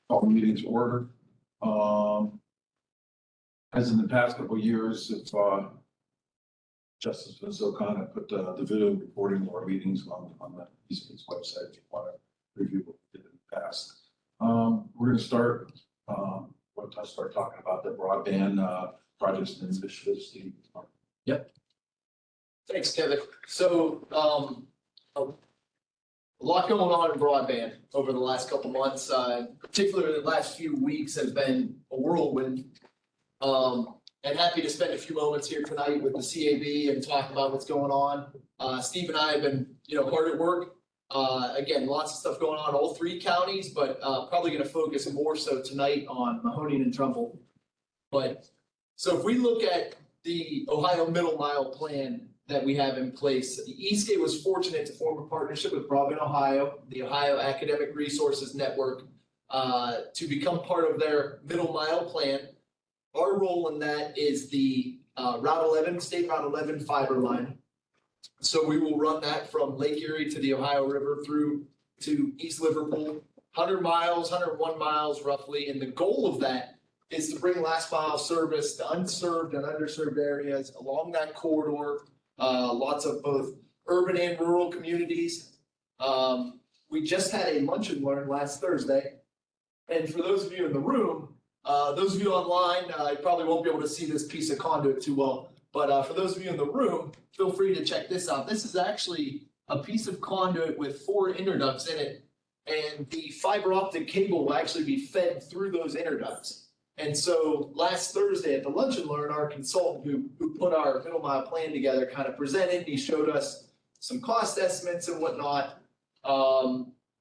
Call the meetings to order. As in the past couple of years, if Justice O'Connor put the video recording of our meetings on the Eastgate's website if you want to review what we did in the past. We're going to start. We'll start talking about the broadband projects and initiatives. Yep. Thanks, Kevin. So a lot going on in broadband over the last couple months, particularly the last few weeks has been a whirlwind. And happy to spend a few moments here tonight with the CAB and talk about what's going on. Steve and I have been, hard at work. Again, lots of stuff going on in all three counties, but probably going to focus more so tonight on Mahoning and Trumbull. But so if we look at the Ohio Middle Mile plan that we have in place, Eastgate was fortunate to form a partnership with Broadband Ohio, the Ohio Academic Resources Network, to become part of their Middle Mile plan. Our role in that is the Route 11, State Route 11 fiber line. So we will run that from Lake Erie to the Ohio River through to East Liverpool, 100 miles, 101 miles roughly. And the goal of that is to bring last mile service to unserved and underserved areas along that corridor. Lots of both urban and rural communities. We just had a lunch and learn last Thursday. And for those of you in the room, those of you online, you probably won't be able to see this piece of conduit too well. But for those of you in the room, feel free to check this out. This is actually a piece of conduit with 4 interducts in it. And the fiber optic cable will actually be fed through those interducts. And so last Thursday at the Lunch and Learn, our consultant who put our middle mile plan together kind of presented. He showed us some cost estimates and whatnot.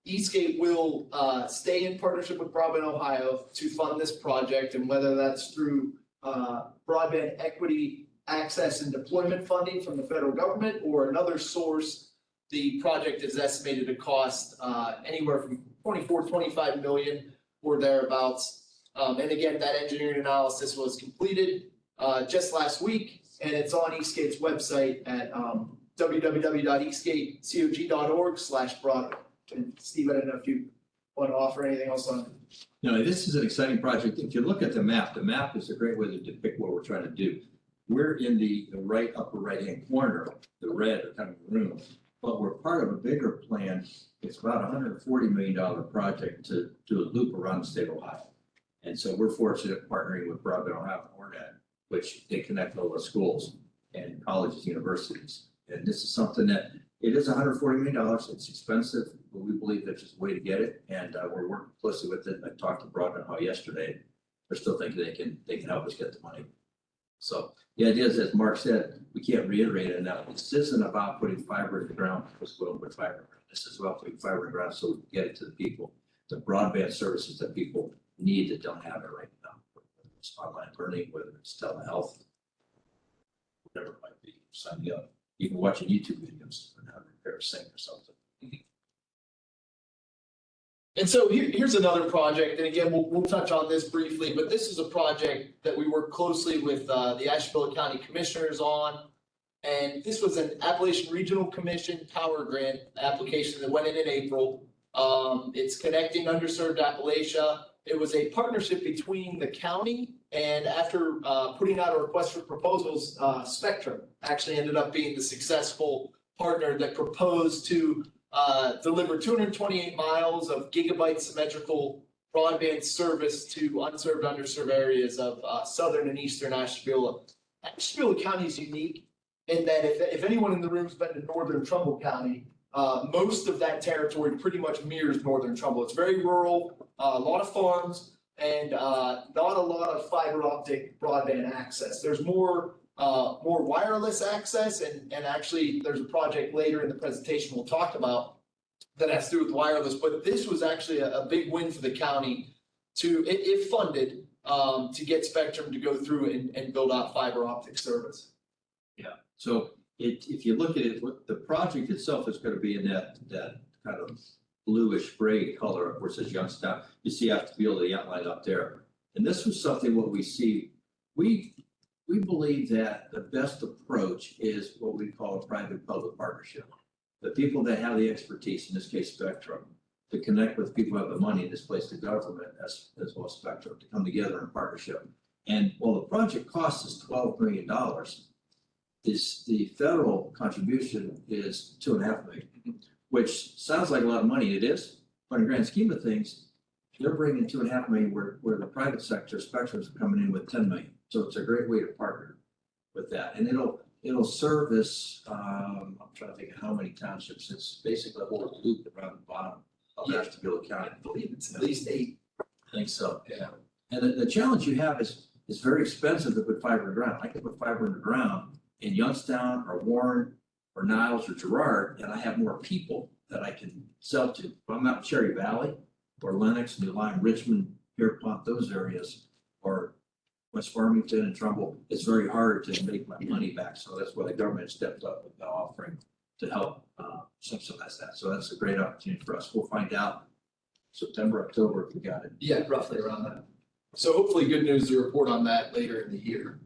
Eastgate will stay in partnership with Broadband Ohio to fund this project, and whether that's through broadband equity access and deployment funding from the federal government or another source, the project is estimated to cost anywhere from 25 million or thereabouts. And again, that engineering analysis was completed just last week, and it's on Eastgate's website at www.eastgatecog.org/broadband. And Steve, I don't know if you want to offer anything else on. No, this is an exciting project. If you look at the map is a great way to depict what we're trying to do. We're in the upper right-hand corner, the red kind of room, but we're part of a bigger plan. It's about $140 million project to do a loop around the state of Ohio. And so we're fortunate partnering with Broadband Ohio and Hornet, which they connect all the schools and colleges, universities. And this is something that it is $140 million. It's expensive, but we believe that's just a way to get it. And we're working closely with it. I talked to Broadband Ohio yesterday. They're still thinking they can help us get the money. So the idea is, as Mark said, we can't reiterate it enough. This isn't about putting fiber in the ground because we don't put fiber. This is about putting fiber in the ground so we can get it to the people, the broadband services that people need that don't have it right now. Whether it's online learning, whether it's telehealth, whatever it might be, signing up, even watching YouTube videos on how to repair a sink or something. And so here's another project, and again, we'll touch on this briefly, but this is a project that we work closely with the Asheville County Commissioners on. And this was an Appalachian Regional Commission Power Grant application that went in April. It's connecting underserved Appalachia. It was a partnership between the county and, after putting out a request for proposals, Spectrum actually ended up being the successful partner that proposed to deliver 228 miles of gigabyte symmetrical broadband service to unserved, underserved areas of southern and eastern Ashtabula. Ashtabula County is unique in that if anyone in the room's been to northern Trumbull County, most of that territory pretty much mirrors northern Trumbull. It's very rural, a lot of farms, and not a lot of fiber optic broadband access. There's more wireless access, and actually there's a project later in the presentation we'll talk about that has to do with wireless, but this was actually a big win for the county if funded, to get Spectrum to go through and build out fiber optic service. Yeah, so if you look at it, the project itself is going to be in that kind of bluish gray color. Of course, as Youngstown, you see Ashtabula, the outline up there. And this was something what we see, we believe that the best approach is what we call a private-public partnership. The people that have the expertise, in this case Spectrum, to connect with people who have the money, displace the government as well as Spectrum, to come together in partnership. And while the project cost is $12 million, the federal contribution is $2.5 million, which sounds like a lot of money. It is, but in the grand scheme of things, they're bringing $2.5 million where the private sector, Spectrum, is coming in with $10 million. So it's a great way to partner with that, and it'll service. I'm trying to think of how many townships. It's basically a whole loop around the bottom of Ashtabula County. I believe it's at least 8. I think so. Yeah. And the challenge you have is it's very expensive to put fiber in the ground. I can put fiber in the ground in Youngstown or Warren or Niles or Girard, and I have more people that I can sell to. If I'm out in Cherry Valley or Lenox, New Lyme, Richmond, Pierpont, those areas, or West Farmington and Trumbull, it's very hard to make my money back. So that's why the government stepped up with the offering to help subsidize that. So that's a great opportunity for us. We'll find out September, October if we got it. Yeah, roughly around that. So hopefully good news to report on that later in the year.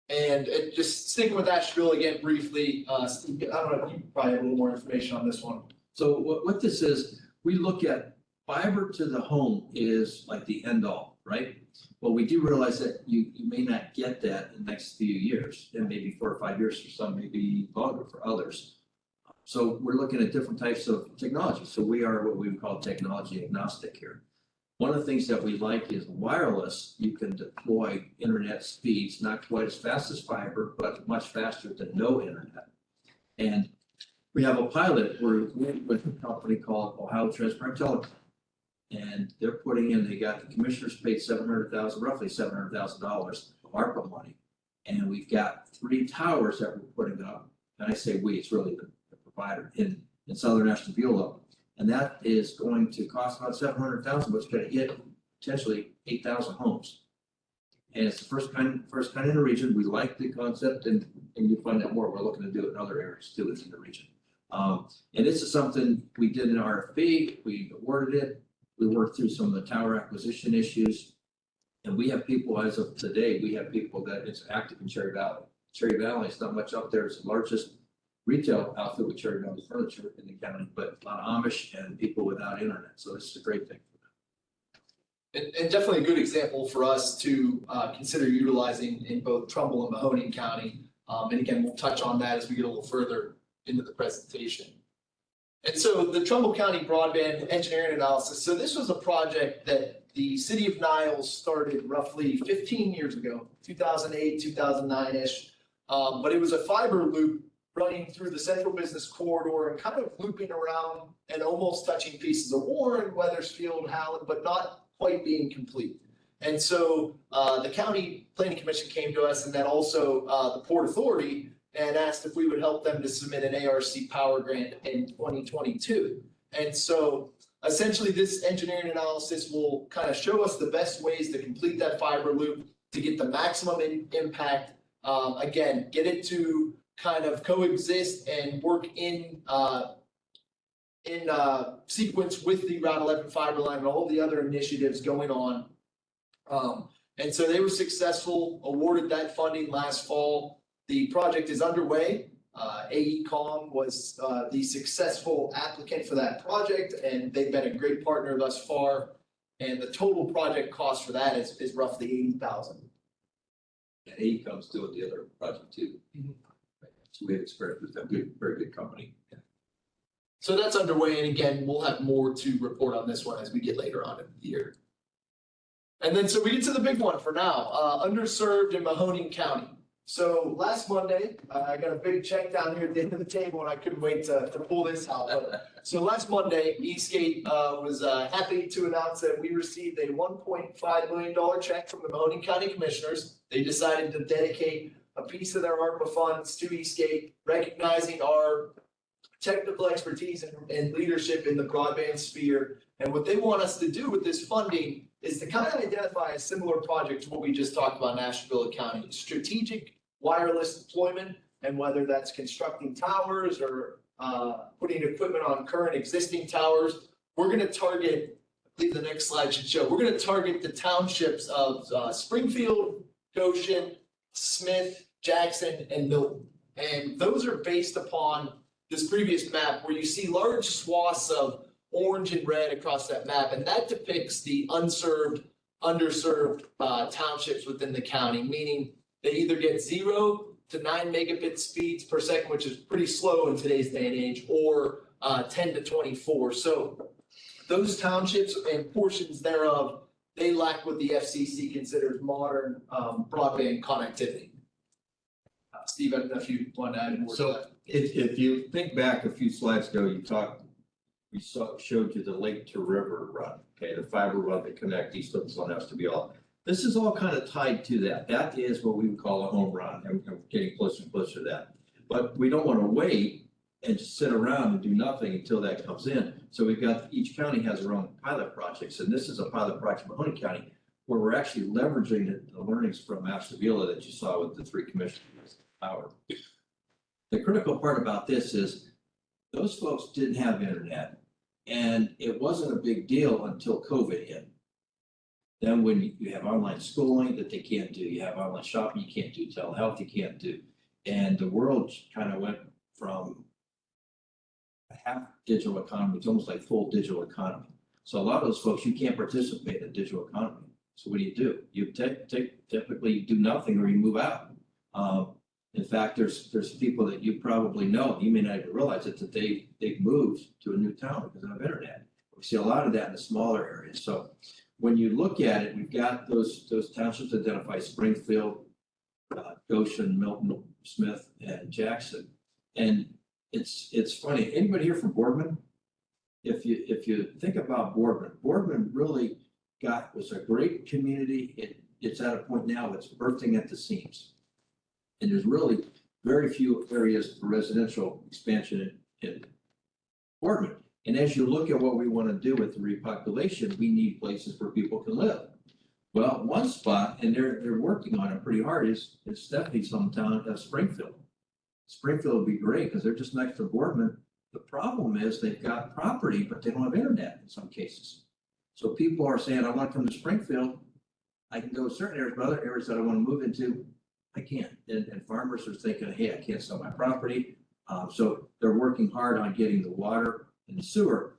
And just sticking with Asheville again briefly, Steve, I don't know if you probably have a little more information on this one. So what this is, we look at fiber to the home is like the end all, right? Well, we do realize that you may not get that in the next few years, and maybe 4 or 5 years for some, maybe longer for others. So we're looking at different types of technology. So we are what we would call technology agnostic here. One of the things that we like is wireless. You can deploy internet speeds, not quite as fast as fiber, but much faster than no internet. And we have a pilot with a company called Ohio Transparent Telecom. And they're putting in, they got the commissioners paid roughly $700,000 of ARPA money. And we've got 3 towers that we're putting up. And I say we, it's really the provider in southern Ashtabula. And that is going to cost about $700,000, but it's going to hit potentially 8,000 homes. And it's the first kind in the region. We like the concept, and you'll find out more. We're looking to do it in other areas too, in the region. And this is something we did in RFP. We awarded it. We worked through some of the tower acquisition issues. And we have people, as of today, we have people that it's active in Cherry Valley. Cherry Valley is not much up there. It's the largest retail outfit with Cherry Valley furniture in the county, but a lot of Amish and people without internet. So this is a great thing for them. And definitely a good example for us to consider utilizing in both Trumbull and Mahoning County. And again, we'll touch on that as we get a little further into the presentation. And so the Trumbull County Broadband Engineering Analysis. So this was a project that the city of Niles started roughly 15 years ago, 2008, 2009-ish. But it was a fiber loop running through the central business corridor and kind of looping around and almost touching pieces of Warren, Weathersfield, Howland, but not quite being complete. And so the county planning commission came to us, and then also the Port Authority, and asked if we would help them to submit an ARC power grant in 2022. And so essentially this engineering analysis will kind of show us the best ways to complete that fiber loop to get the maximum impact. Again, get it to kind of coexist and work in sequence with the Route 11 fiber line and all the other initiatives going on. And so they were successful, awarded that funding last fall. The project is underway. AECom was the successful applicant for that project, and they've been a great partner thus far. And the total project cost for that is roughly $80,000. And AECom's doing the other project too. Mm-hmm. So we have experience with them, very good company. Yeah. So that's underway, and again, we'll have more to report on this one as we get later on in the year. And then so we get to the big one for now, underserved in Mahoning County. So last Monday, I got a big check down here at the end of the table, and I couldn't wait to pull this out. So last Monday, Eastgate was happy to announce that we received a $1.5 million check from the Mahoning County Commissioners. They decided to dedicate a piece of their ARPA funds to Eastgate, recognizing our technical expertise and leadership in the broadband sphere. And what they want us to do with this funding is to kind of identify a similar project to what we just talked about in Ashtabula County, strategic wireless deployment, and whether that's constructing towers or putting equipment on current existing towers. We're going to target, I believe the next slide should show, we're going to target the townships of Springfield, Goshen, Smith, Jackson, and Milton. And those are based upon this previous map where you see large swaths of orange and red across that map, and that depicts the unserved, underserved townships within the county, meaning they either get 0 to 9 megabit speeds per second, which is pretty slow in today's day and age, or 10 to 24. So those townships and portions thereof, they lack what the FCC considers modern broadband connectivity. Steve, I don't know if you want to add more to that. If you think back a few slides ago, showed you the lake to river run, okay, the fiber run that connect East Oakland has to be all. This is all kind of tied to that. That is what we would call a home run, and we're getting closer and closer to that. But we don't want to wait and just sit around and do nothing until that comes in. So each county has their own pilot projects, and this is a pilot project in Mahoney County where we're actually leveraging the learnings from Ashtabula that you saw with the 3 commissioners power. The critical part about this is those folks didn't have internet, and it wasn't a big deal until COVID hit. Then when you have online schooling that they can't do, you have online shopping you can't do, telehealth you can't do. And the world kind of went from a half digital economy, it's almost like full digital economy. So a lot of those folks, you can't participate in the digital economy. So what do? You typically do nothing or you move out. In fact, there's people that you probably know, you may not even realize it, that they've moved to a new town because of internet. We see a lot of that in the smaller areas. So when you look at it, we've got those townships identified: Springfield, Goshen, Milton, Smith, and Jackson. And it's funny. Anybody here from Boardman? If you think about Boardman really was a great community. It's at a point now it's bursting at the seams, and there's really very few areas for residential expansion in Boardman. And as you look at what we want to do with the repopulation, we need places where people can live. Well, one spot, and they're working on it pretty hard, is Stephanie's hometown of Springfield. Springfield would be great because they're just next to Boardman. The problem is they've got property, but they don't have internet in some cases. So people are saying, I want to come to Springfield. I can go to certain areas, but other areas that I want to move into, I can't. And farmers are thinking, hey, I can't sell my property. So they're working hard on getting the water and the sewer.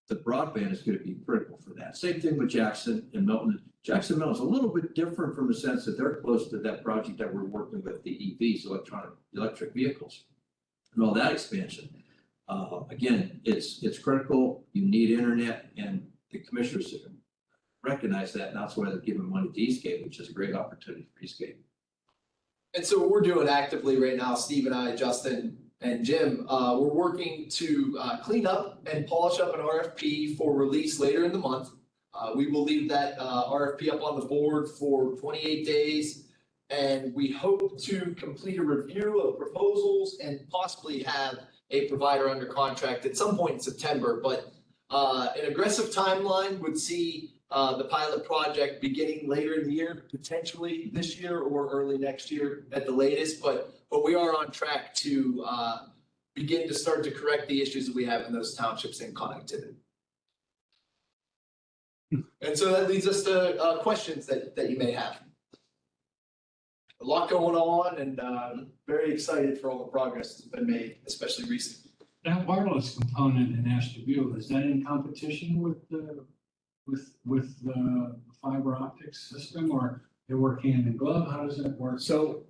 The broadband is going to be critical for that. Same thing with Jackson and Milton. Jackson Milton is a little bit different from the sense that they're close to that project that we're working with, the EVs, electric vehicles, and all that expansion. Again, it's critical. You need internet, and the commissioners recognize that, and that's why they're giving money to Eastgate, which is a great opportunity for Eastgate. And so what we're doing actively right now, Steve and I, Justin and Jim, we're working to clean up and polish up an RFP for release later in the month. We will leave that RFP up on the board for 28 days, and we hope to complete a review of proposals and possibly have a provider under contract at some point in September. But an aggressive timeline would see the pilot project beginning later in the year, potentially this year or early next year at the latest. But we are on track to begin to start to correct the issues that we have in those townships and connectivity. And so that leads us to questions that you may have. A lot going on, and very excited for all the progress that's been made, especially recently. That wireless component in Ashtabula, is that in competition with the fiber optics system, or they work hand in glove? How does that work? So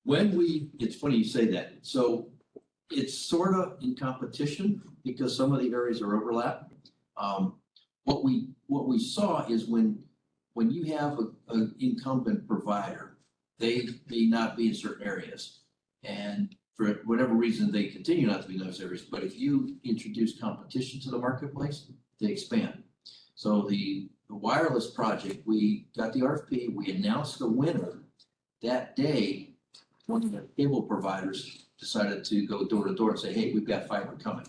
it's funny you say that. So it's sort of in competition because some of the areas are overlap. What we saw is when you have an incumbent provider, they may not be in certain areas, and for whatever reason, they continue not to be in those areas. But if you introduce competition to the marketplace, they expand. So the wireless project, we got the RFP, we announced the winner. That day, one of the cable providers decided to go door to door and say, hey, we've got fiber coming.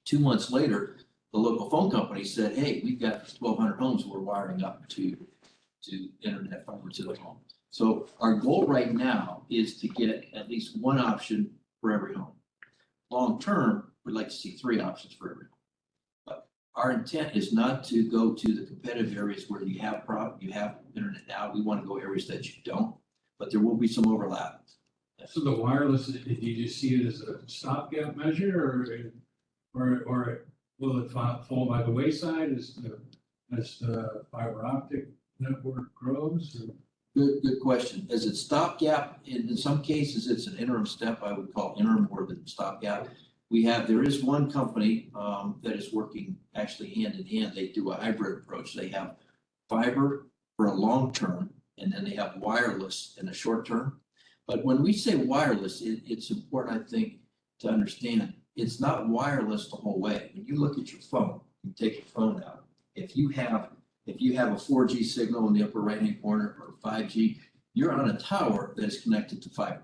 2 months later, the local phone company said, hey, we've got 1,200 homes we're wiring up to internet fiber to the home. So our goal right now is to get at least one option for every home. Long term, we'd like to see 3 options for every home. But our intent is not to go to the competitive areas where you have internet now. We want to go areas that you don't, but there will be some overlap. So the wireless, do you just see it as a stopgap measure, or will it fall by the wayside as the fiber optic network grows? Or- Good question. As it stopgap, in some cases, it's an interim step, I would call interim more than stopgap. There is one company that is working actually hand in hand. They do a hybrid approach. They have fiber for a long term, and then they have wireless in the short term. But when we say wireless, it's important, I think, to understand, it's not wireless the whole way. When you look at your phone, you take your phone out. If you have a 4G signal in the upper right-hand corner or 5G, you're on a tower that is connected to fiber.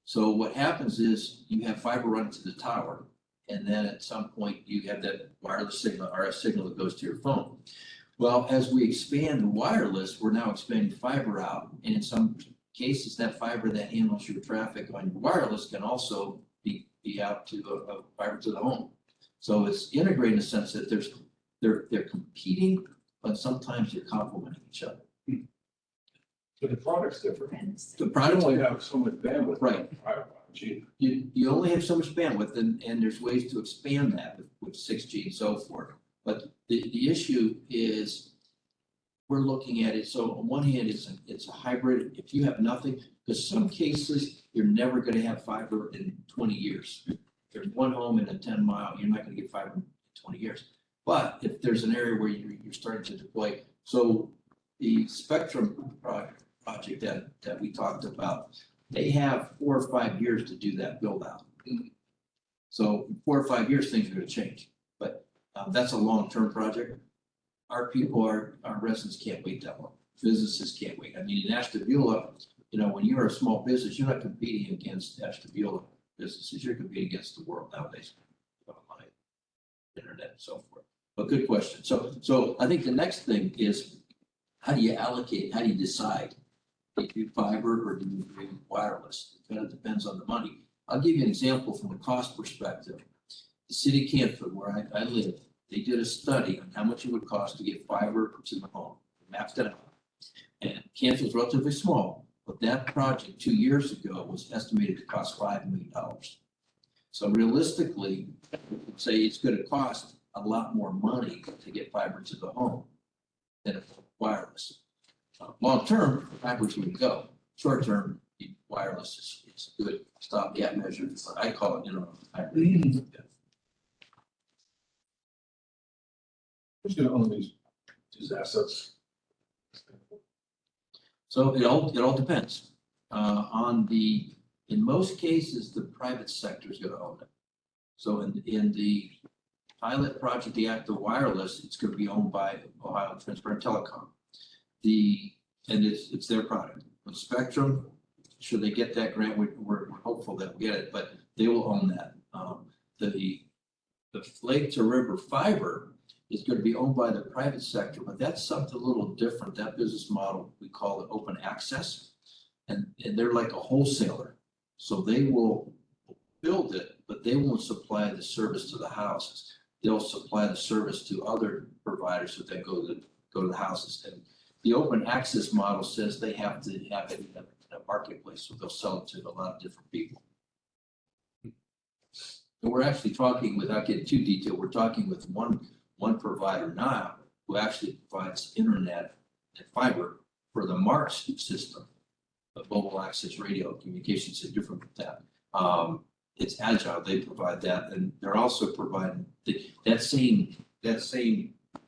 So what happens is you have fiber run to the tower, and then at some point you have that wireless signal, RF signal that goes to your phone. Well, as we expand the wireless, we're now expanding fiber out, and in some cases, that fiber that handles your traffic on your wireless can also be out to a fiber to the home. So it's integrated in the sense that they're competing, but sometimes they're complementing each other. So the product's different. The You product, only have so much bandwidth. Right. Gee, you only have so much bandwidth, and there's ways to expand that with 6G and so forth. But the issue is, we're looking at it, so on one hand, it's a hybrid. If you have nothing, because some cases, you're never gonna have fiber in 20 years. If there's one home in a 10-mile, you're not gonna get fiber in 20 years. But if there's an area where you're starting to deploy, so the Spectrum project that we talked about, they have 4 or 5 years to do that build out. So in 4 or 5 years, things are gonna change, but that's a long-term project. Our people, our residents can't wait that long. Businesses can't wait. I mean, in Ashtabula, when you're a small business, you're not competing against Ashtabula businesses. You're competing against the world nowadays, online, internet, and so forth. But good question. So I think the next thing is, how do you allocate? How do you decide? Do you do fiber or do you do wireless? It kind of depends on the money. I'll give you an example from a cost perspective. The city of Canfield, where I live, they did a study on how much it would cost to get fiber to the home. They mapped it out. And Canfield's relatively small, but that project 2 years ago was estimated to cost $5 million. So realistically, say it's going to cost a lot more money to get fiber to the home than wireless. Long term, fiber's going to go. Short term, wireless is a good stopgap measure. I call it, hybrid. who's gonna own these assets? So it all depends. In most cases, the private sector is going to own it. So in the pilot project, the active wireless, it's going to be owned by Ohio Transparent Telecom. And it's their product. With Spectrum, should they get that grant, we're hopeful that we'll get it, but they will own that. The lake to river fiber is going to be owned by the private sector, but that's something a little different. That business model, we call it open access, and they're like a wholesaler. So they will build it, but they won't supply the service to the houses. They'll supply the service to other providers that then go to the houses. And the open access model says they have to have it in a marketplace, so they'll sell it to a lot of different people. And we're actually talking, without getting too detailed, we're talking with one provider now who actually provides internet and fiber for the MARS system, the mobile access radio communications, is different with that. It's agile, they provide that, and they're also providing that same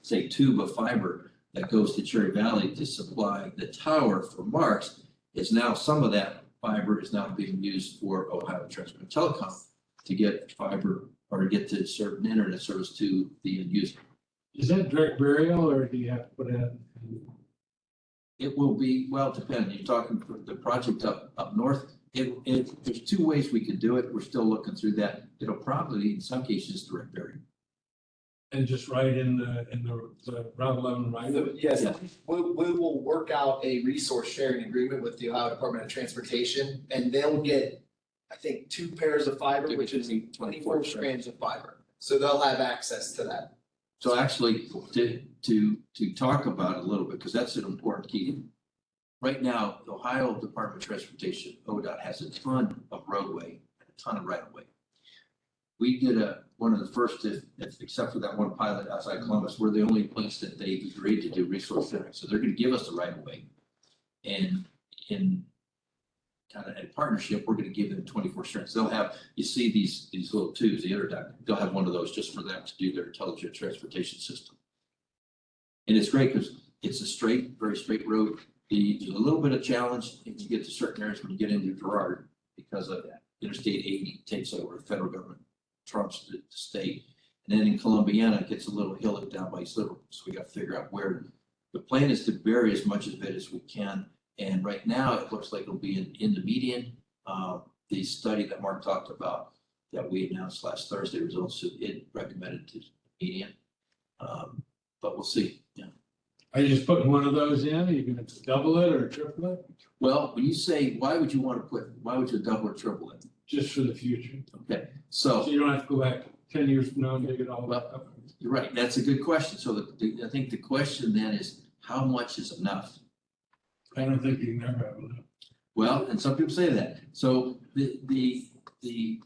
say tube of fiber that goes to Cherry Valley to supply the tower for MARS. Is now, some of that fiber is now being used for Ohio Transparent Telecom to get fiber or to get to certain internet service to the end user. Is that direct burial or do you have to put it in? It will be, well, it depends. You're talking for the project up north. There's 2 ways we could do it. We're still looking through that. It'll probably, in some cases, direct burial. And just right in the Route 11 right? Yes, Yeah. we will work out a resource sharing agreement with the Ohio Department of Transportation, and they'll get, I think, 2 pairs of fiber, which is 24 strands of fiber. So they'll have access to that. So actually, to talk about it a little bit, because that's an important key. Right now, the Ohio Department of Transportation, ODOT, has a ton of roadway and a ton of right of way. we did one of the first, except for that one pilot outside Columbus, we're the only place that they've agreed to do resource sharing. So they're gonna give us the right of way. And in kind of in partnership, we're gonna give them 24 strands. They'll have, you see these little tubes, the interduct, they'll have one of those just for them to do their intelligent transportation system. And it's great because it's a very straight road. There's a little bit of challenge if you get to certain areas when you get into Girard because of that. Interstate 80 takes over, federal government trumps the state. And then in Columbiana, it gets a little hilly down by East Liverpool. So we got to figure out where. The plan is to bury as much of it as we can. And right now, it looks like it'll be in the median. The study that Mark talked about that we announced last Thursday results, it recommended to median. But we'll see. Yeah. Are you just putting one of those in? Are you gonna double it or triple it? Well, when you say, why would you double or triple it? Just for the future. Okay, So so you don't have to go back 10 years from now and dig it all back up. you're right. That's a good question. So I think the question then is, how much is enough? I don't think you can ever have enough. Well, and some people say that. So the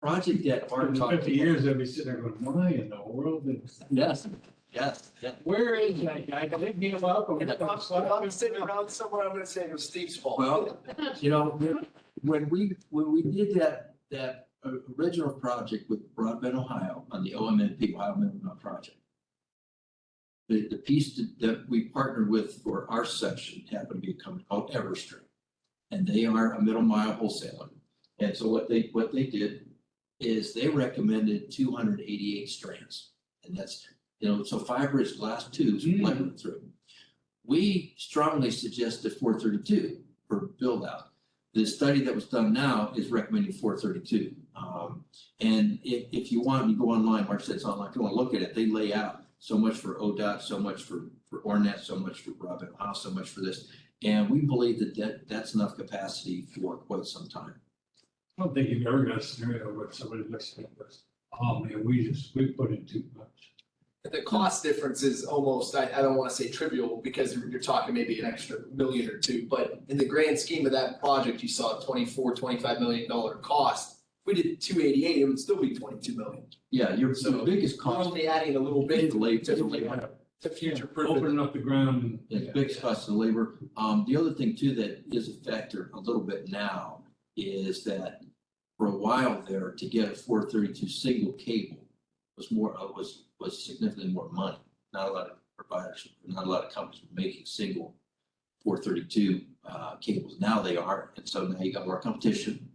project that Mark In talked 50 years, they'll be sitting there going, why in the world? Yes, yeah. Where is that guy? Can they give up? If I'm sitting around somewhere, I'm gonna say it was Steve's fault. Well, you know, when we did that original project with Broadbent, Ohio, on the OMNP, Ohio Minimum Project, the piece that we partnered with for our section happened to be a company called Everstream. And they are a middle mile wholesaler. And so what they did is they recommended 288 strands. And that's, so fiber is glass tubes running through. We strongly suggested 432 for build out. The study that was done now is recommending 432. And if you want, you go online, Mark said it's online, if you want to look at it, they lay out so much for ODOT, so much for Ornet, so much for Broadbent Ohio, so much for this. And we believe that's enough capacity for quite some time. I don't think you've ever got a scenario where somebody looks at this, oh man, we put in too much. The cost difference is almost, I don't wanna say trivial, because you're talking maybe an extra million or two, but in the grand scheme of that project, you saw a $25 million cost. If we did 288, it would still be 22 million. Yeah, your So biggest We're cost only adding a little bit is labor. to future proof. Opening up the ground and. It's big cost of labor. The other thing too that is a factor a little bit now is that for a while there, to get a 432 single cable was significantly more money. Not a lot of providers, not a lot of companies were making single 432 cables. Now they are, and so now you got more competition.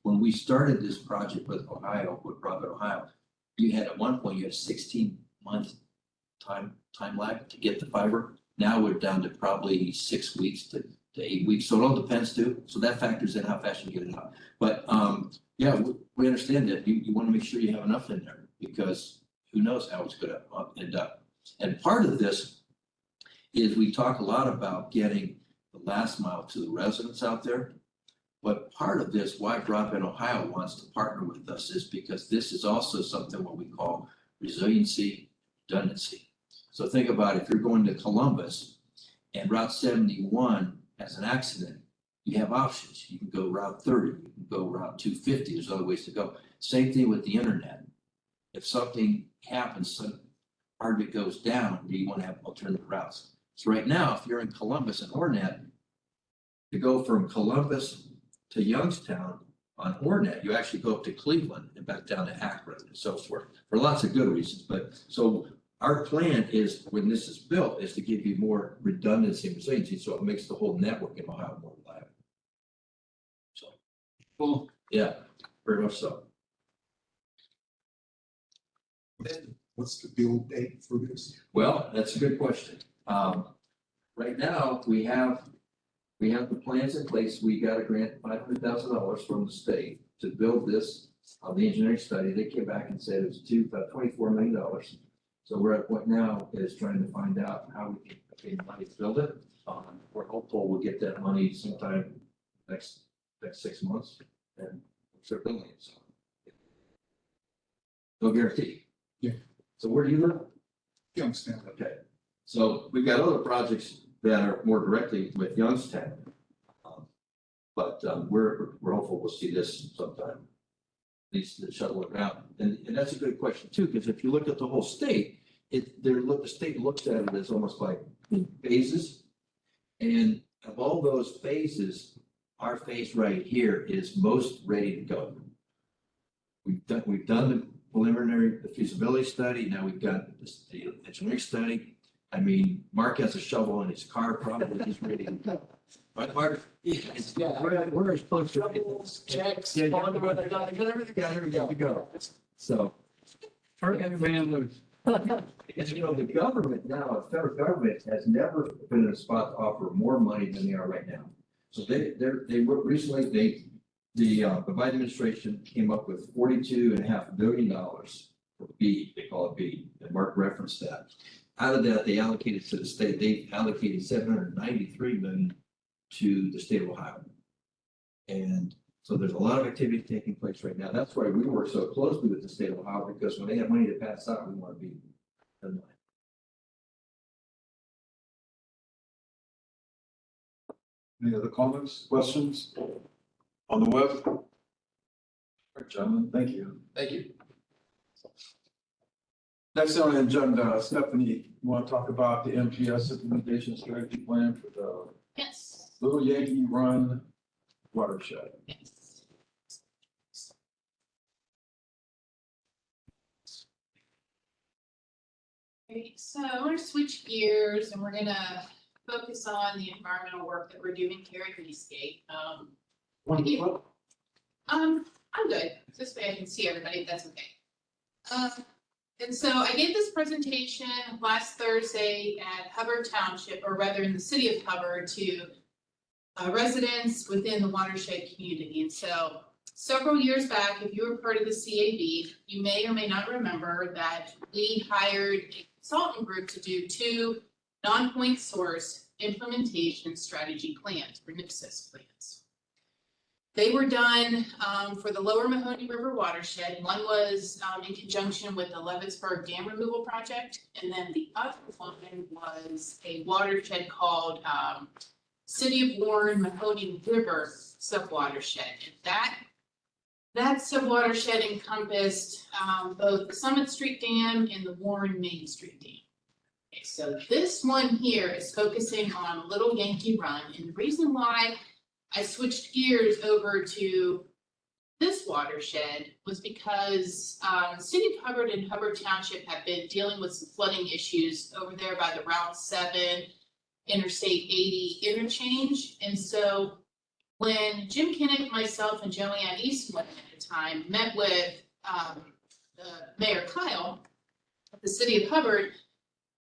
When we started this project with Broadbent Ohio, you had at one point you had a 16-month time lag to get the fiber. Now we're down to probably 6 weeks to 8 weeks. So it all depends too. So that factors in how fast you get it out. But yeah, we understand that you want to make sure you have enough in there because who knows how it's going to end up. And part of this is we talk a lot about getting the last mile to the residents out there. But part of this, why Broadbent Ohio wants to partner with us is because this is also something what we call resiliency, redundancy. So think about if you're going to Columbus and Route 71 has an accident, you have options. You can go Route 30, you can go Route 250, there's other ways to go. Same thing with the internet. If something happens, some part of it goes down, you want to have alternative routes. So right now, if you're in Columbus and Ornet, to go from Columbus to Youngstown on Ornet, you actually go up to Cleveland and back down to Akron and so forth, for lots of good reasons. But so our plan is, when this is built, is to give you more redundancy and resiliency, so it makes the whole network in Ohio more reliable. So, Well, yeah, very much so. What's the build date for this? Well, that's a good question. Right now, we have the plans in place. We got a grant, $500,000 from the state to build this, the engineering study. They came back and said it was about $24 million. So we're at a point now is trying to find out how we can obtain money to build it. We're hopeful we'll get that money sometime next 6 months and start building it. So no guarantee. Yeah. So where do you live? Youngstown. Okay. So we've got other projects that are more directly with Youngstown. But we're hopeful we'll see this sometime least to shuttle it around. And that's a good question too, because if you look at the whole state, the state looks at it as almost like phases. And of all those phases, our phase right here is most ready to go. We've done the preliminary feasibility study. Now we've got the engineering study. I mean, Mark has a shovel in his car, probably he's ready to go. Right, Mark? It's, we're as close to. Shovels, checks, Yeah, on the road, I got everything. got everything to go. So. Man, loose. Because, you know, the government now, the federal government has never been in a spot to offer more money than they are right now. So they were recently, the Biden administration came up with $42.5 billion for BEAD, they call it BEAD, and Mark referenced that. Out of that, they allocated to the state, they allocated $793 million to the state of Ohio. And so there's a lot of activity taking place right now. That's why we work so closely with the state of Ohio, because when they have money to pass out, we want to be in line. Any other comments, questions on the web? All right, gentlemen, thank you. Thank you. Next on the agenda, Stephanie, you want to talk about the MPS implementation strategy plan for the Yes. Little Yankee Run watershed? Yes. Okay, so I want to switch gears and we're gonna focus on the environmental work that we're doing here at Eastgate. Wonderful. I'm good. This way I can see everybody, if that's okay. And so I gave this presentation last Thursday at Hubbard Township, or rather in the city of Hubbard, to residents within the watershed community. And so several years back, if you were part of the CAB, you may or may not remember that we hired a consultant group to do 2 non-point source implementation strategy plans, or NIPSIS plans. They were done for the lower Mahoney River watershed. One was in conjunction with the Leavittsburg Dam Removal Project, and then the other one was a watershed called City of Warren Mahoney River subwatershed. And that subwatershed encompassed both the Summit Street Dam and the Warren Main Street Dam. Okay, so this one here is focusing on Little Yankee Run, and the reason why I switched gears over to this watershed was because the city of Hubbard and Hubbard Township have been dealing with some flooding issues over there by the Route 7 Interstate 80 interchange. And so when Jim Kinnick, myself, and Joanne Eastman at the time met with Mayor Kyle at the city of Hubbard,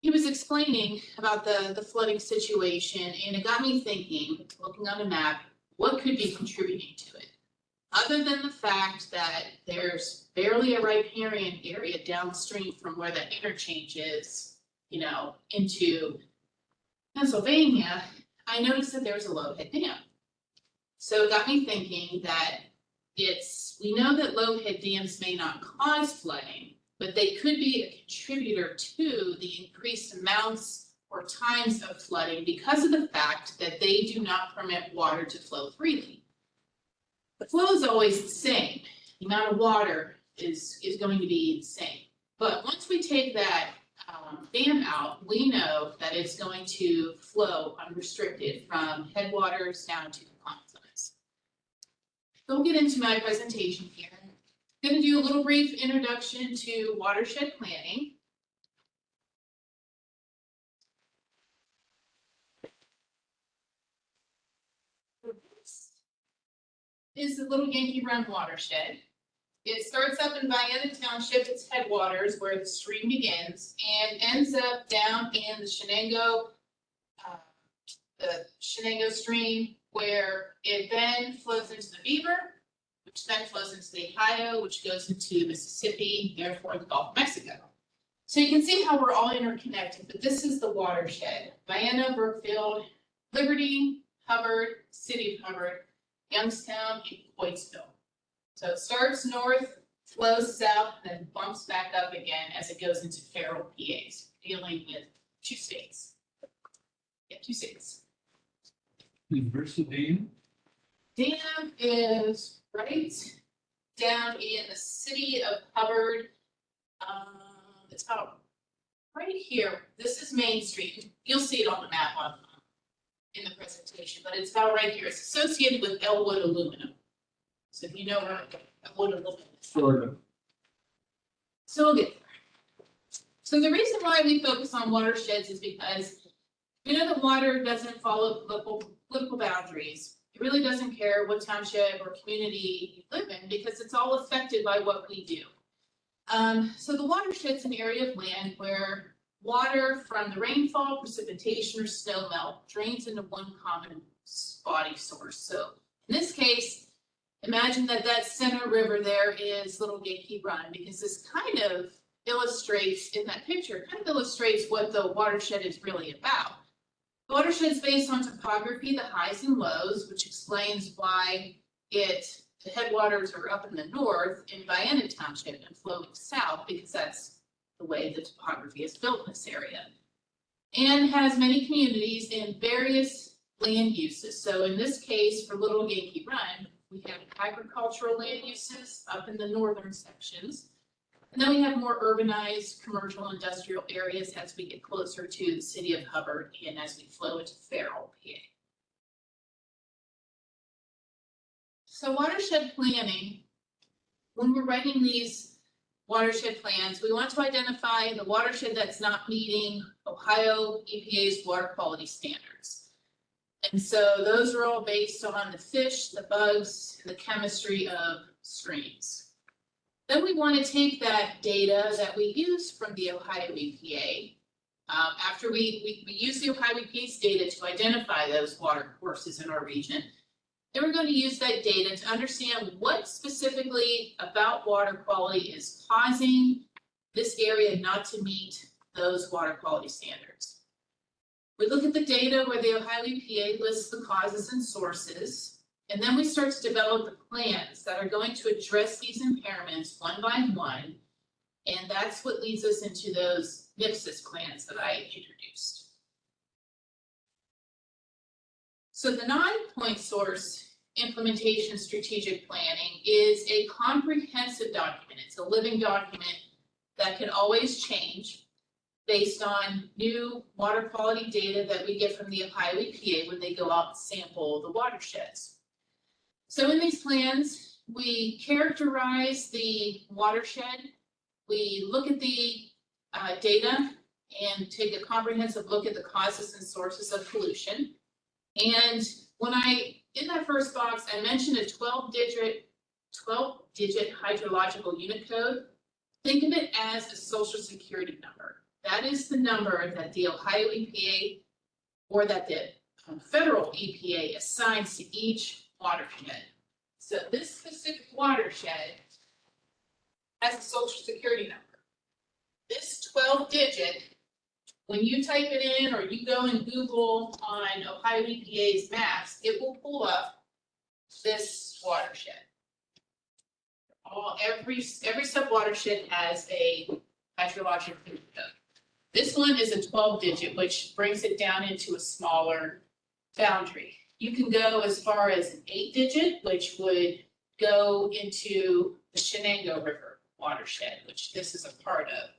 he was explaining about the flooding situation, and it got me thinking, looking on a map, what could be contributing to it? Other than the fact that there's barely a riparian area downstream from where that interchange is, you know, into Pennsylvania, I noticed that there was a low head dam. So it got me thinking that we know that low head dams may not cause flooding, but they could be a contributor to the increased amounts or times of flooding because of the fact that they do not permit water to flow freely. The flow is always the same. The amount of water is going to be the same. But once we take that dam out, we know that it's going to flow unrestricted from headwaters down to the confluence. So we'll get into my presentation here. I'm going to do a little brief introduction to watershed planning. This is the Little Yankee Run watershed. It starts up in Vienna Township, its headwaters, where the stream begins, and ends up down in the Shenango stream, where it then flows into the Beaver, which then flows into the Ohio, which goes into Mississippi, therefore the Gulf of Mexico. So you can see how we're all interconnected, but this is the watershed. Vienna, Brookfield, Liberty, Hubbard, City of Hubbard, Youngstown, and Coatesville. So it starts north, flows south, then bumps back up again as it goes into Farrell, PA, dealing with 2 states. Yeah, 2 states. Where's the dam? Dam is right down in the city of Hubbard. It's about right here. This is Main Street. You'll see it on the map in the presentation, but it's about right here. It's associated with Elwood Aluminum. So if you know where Elwood Aluminum is. Sort of. So we'll get there. So the reason why we focus on watersheds is because we know that water doesn't follow political boundaries. It really doesn't care what township or community you live in because it's all affected by what we do. So the watershed's an area of land where water from the rainfall, precipitation, or snow melt drains into one common body source. So in this case, imagine that center river there is Little Yankee Run, because this kind of illustrates, in that picture, kind of illustrates what the watershed is really about. The watershed is based on topography, the highs and lows, which explains why the headwaters are up in the north in Vienna Township and flowing south, because that's the way the topography is built in this area. And has many communities in various land uses. So in this case, for Little Yankee Run, we have agricultural land uses up in the northern sections. And then we have more urbanized commercial industrial areas as we get closer to the city of Hubbard and as we flow into Farrell, PA. So watershed planning, when we're writing these watershed plans, we want to identify the watershed that's not meeting Ohio EPA's water quality standards. And so those are all based on the fish, the bugs, and the chemistry of streams. Then we want to take that data that we use from the Ohio EPA. After we use the Ohio EPA's data to identify those water courses in our region, then we're going to use that data to understand what specifically about water quality is causing this area not to meet those water quality standards. We look at the data where the Ohio EPA lists the causes and sources, and then we start to develop the plans that are going to address these impairments one by one, and that's what leads us into those NIPSIS plans that I introduced. So the 9-point source implementation strategic planning is a comprehensive document. It's a living document that can always change based on new water quality data that we get from the Ohio EPA when they go out and sample the watersheds. So in these plans, we characterize the watershed, we look at the data and take a comprehensive look at the causes and sources of pollution. And when in that first box, I mentioned a 12-digit hydrological unit code. Think of it as a social security number. That is the number that the Ohio EPA or that the federal EPA assigns to each watershed. So this specific watershed has a social security number. This 12-digit, when you type it in or you go and Google on Ohio EPA's maps, it will pull up this watershed. Every sub-watershed has a hydrologic unit code. This one is a 12-digit, which brings it down into a smaller boundary. You can go as far as an 8-digit, which would go into the Shenango River watershed, which this is a part of.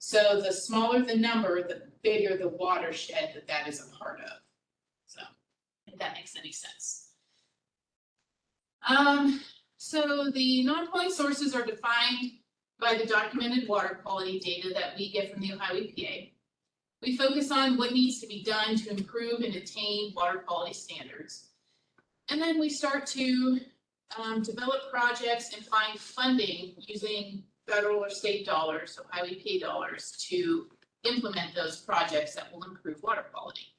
So the smaller the number, the bigger the watershed that is a part of. So if that makes any sense. So the non-point sources are defined by the documented water quality data that we get from the Ohio EPA. We focus on what needs to be done to improve and attain water quality standards. And then we start to develop projects and find funding using federal or state dollars, Ohio EPA dollars, to implement those projects that will improve water quality.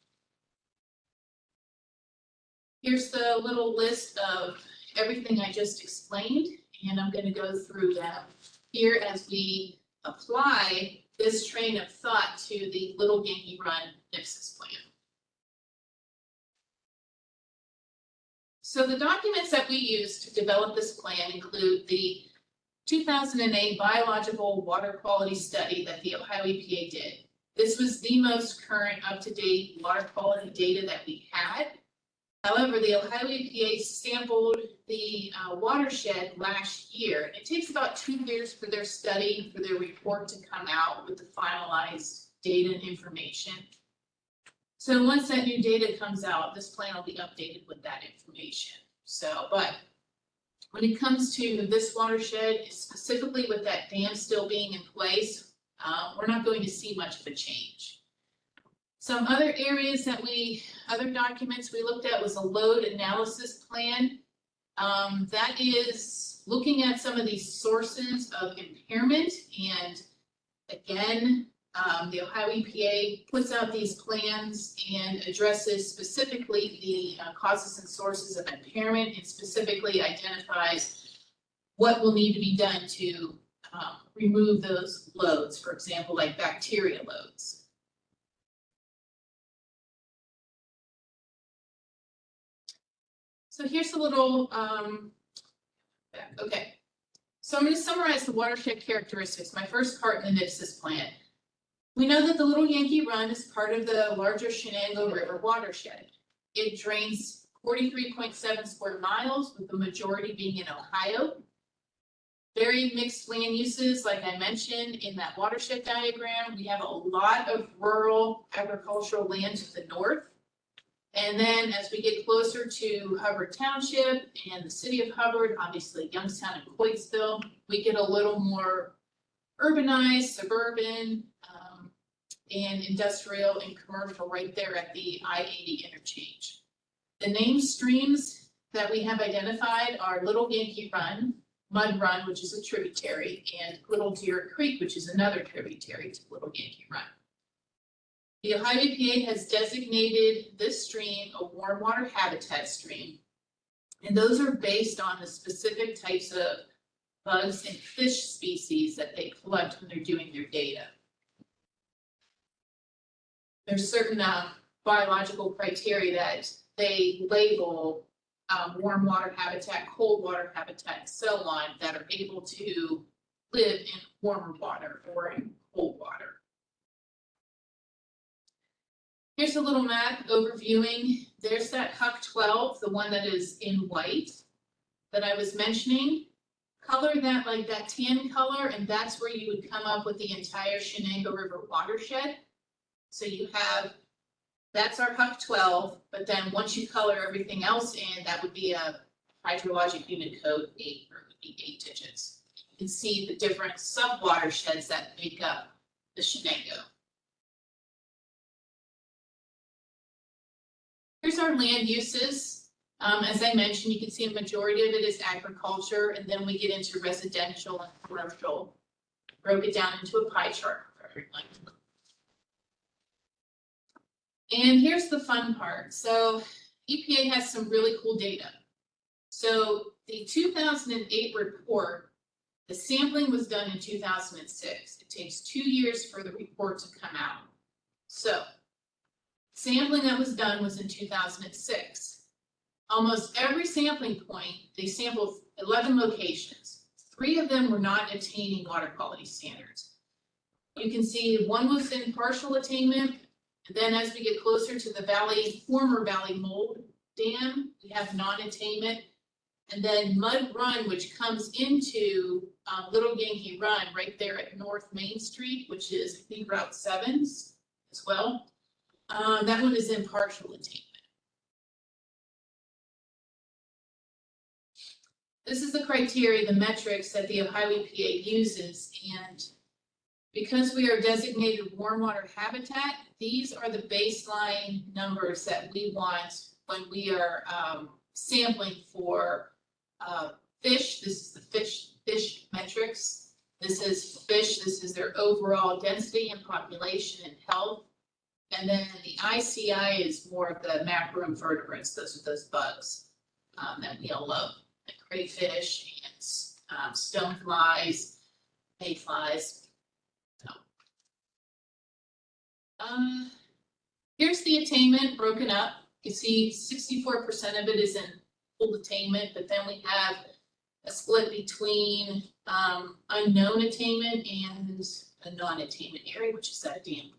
Here's the little list of everything I just explained, and I'm going to go through that here as we apply this train of thought to the Little Yankee Run NIPSIS plan. So the documents that we use to develop this plan include the 2008 biological water quality study that the Ohio EPA did. This was the most current up-to-date water quality data that we had. However, the Ohio EPA sampled the watershed last year. It takes about 2 years for their study, for their report to come out with the finalized data and information. So once that new data comes out, this plan will be updated with that information. So, but when it comes to this watershed, specifically with that dam still being in place, we're not going to see much of a change. Some other areas that other documents we looked at was a load analysis plan. That is looking at some of these sources of impairment, and again, the Ohio EPA puts out these plans and addresses specifically the causes and sources of impairment, and specifically identifies what will need to be done to remove those loads, for example, like bacteria loads. So here's a little, okay. So I'm going to summarize the watershed characteristics, my first part in the NIPSIS plan. We know that the Little Yankee Run is part of the larger Shenango River watershed. It drains 43.7 square miles, with the majority being in Ohio. Very mixed land uses, like I mentioned in that watershed diagram. We have a lot of rural agricultural land to the north. And then as we get closer to Hubbard Township and the city of Hubbard, obviously Youngstown and Coatesville, we get a little more urbanized, suburban, and industrial and commercial right there at the I-80 interchange. The named streams that we have identified are Little Yankee Run, Mud Run, which is a tributary, and Little Deer Creek, which is another tributary to Little Yankee Run. The Ohio EPA has designated this stream a warm water habitat stream, and those are based on the specific types of bugs and fish species that they collect when they're doing their data. There's certain biological criteria that they label warm water habitat, cold water habitat, and so on, that are able to live in warmer water or in cold water. Here's a little map overviewing. There's that HUC 12, the one that is in white that I was mentioning. Color that like that tan color, and that's where you would come up with the entire Shenango River watershed. So you have, that's our HUC 12, but then once you color everything else in, that would be a hydrologic unit code 8, or it would be 8 digits. You can see the different sub-watersheds that make up the Shenango. Here's our land uses. As I mentioned, you can see a majority of it is agriculture, and then we get into residential and commercial. Broke it down into a pie chart for everyone. And here's the fun part. So EPA has some really cool data. So the 2008 report, the sampling was done in 2006. It takes 2 years for the report to come out. So sampling that was done was in 2006. Almost every sampling point, they sampled 11 locations. 3 of them were not attaining water quality standards. You can see 1 was in partial attainment. And then as we get closer to the former Valley Mold Dam, we have non-attainment. And then Mud Run, which comes into Little Yankee Run right there at North Main Street, which is, I think, Route 7 as well. That one is in partial attainment. This is the criteria, the metrics that the Ohio EPA uses, and because we are designated warm water habitat, these are the baseline numbers that we want when we are sampling for fish. This is the fish metrics. This is fish. This is their overall density and population and health. And then the ICI is more of the macroinvertebrates. Those are those bugs that we all love, like crayfish, ants, stoneflies, mayflies. Here's the attainment broken up. You see 64% of it is in full attainment, but then we have a split between unknown attainment and a non-attainment area, which is that dam.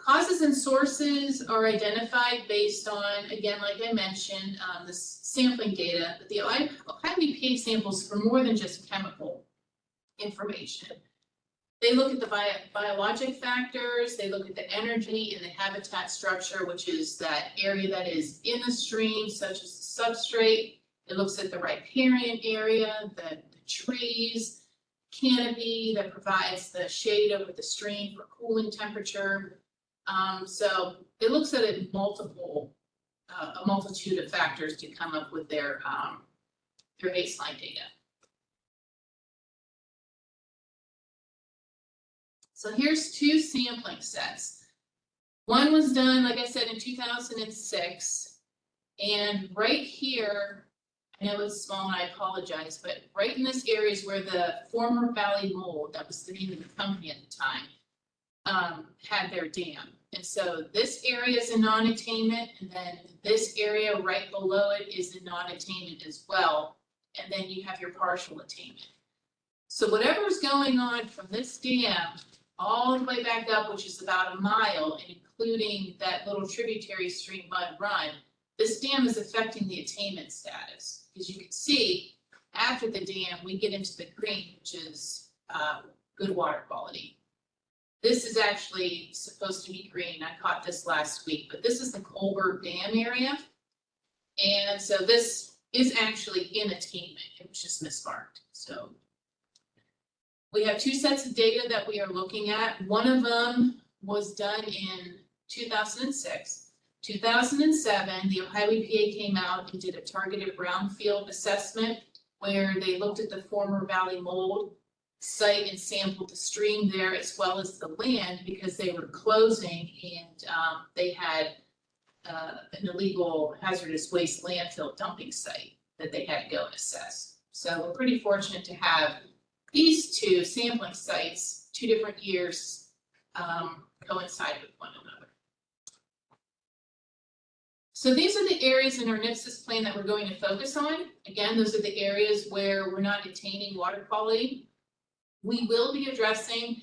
Causes and sources are identified based on, again, like I mentioned, the sampling data, but the Ohio EPA samples for more than just chemical information. They look at the biologic factors, they look at the energy and the habitat structure, which is that area that is in the stream, such as the substrate. It looks at the riparian area, the trees, canopy that provides the shade over the stream for cooling temperature. So it looks at a multitude of factors to come up with their baseline data. So here's two sampling sets. One was done, like I said, in 2006. And right here, I know it's small and I apologize, but right in this area is where the former Valley Mold, that was the name of the company at the time, had their dam. And so this area is a non-attainment, and then this area right below it is a non-attainment as well. And then you have your partial attainment. So whatever's going on from this dam all the way back up, which is about a mile, and including that little tributary stream Mud Run, this dam is affecting the attainment status. As you can see, after the dam, we get into the green, which is good water quality. This is actually supposed to be green. I caught this last week, but this is the Colbert Dam area. And so this is actually in attainment. It was just mismarked. So we have two sets of data that we are looking at. One of them was done in 2006. 2007, the Ohio EPA came out and did a targeted brownfield assessment where they looked at the former Valley Mold site and sampled the stream there as well as the land because they were closing and they had an illegal hazardous waste landfill dumping site that they had to go and assess. So we're pretty fortunate to have these two sampling sites, 2 different years, coincide with one another. So these are the areas in our NIPSIS plan that we're going to focus on. Again, those are the areas where we're not attaining water quality. We will be addressing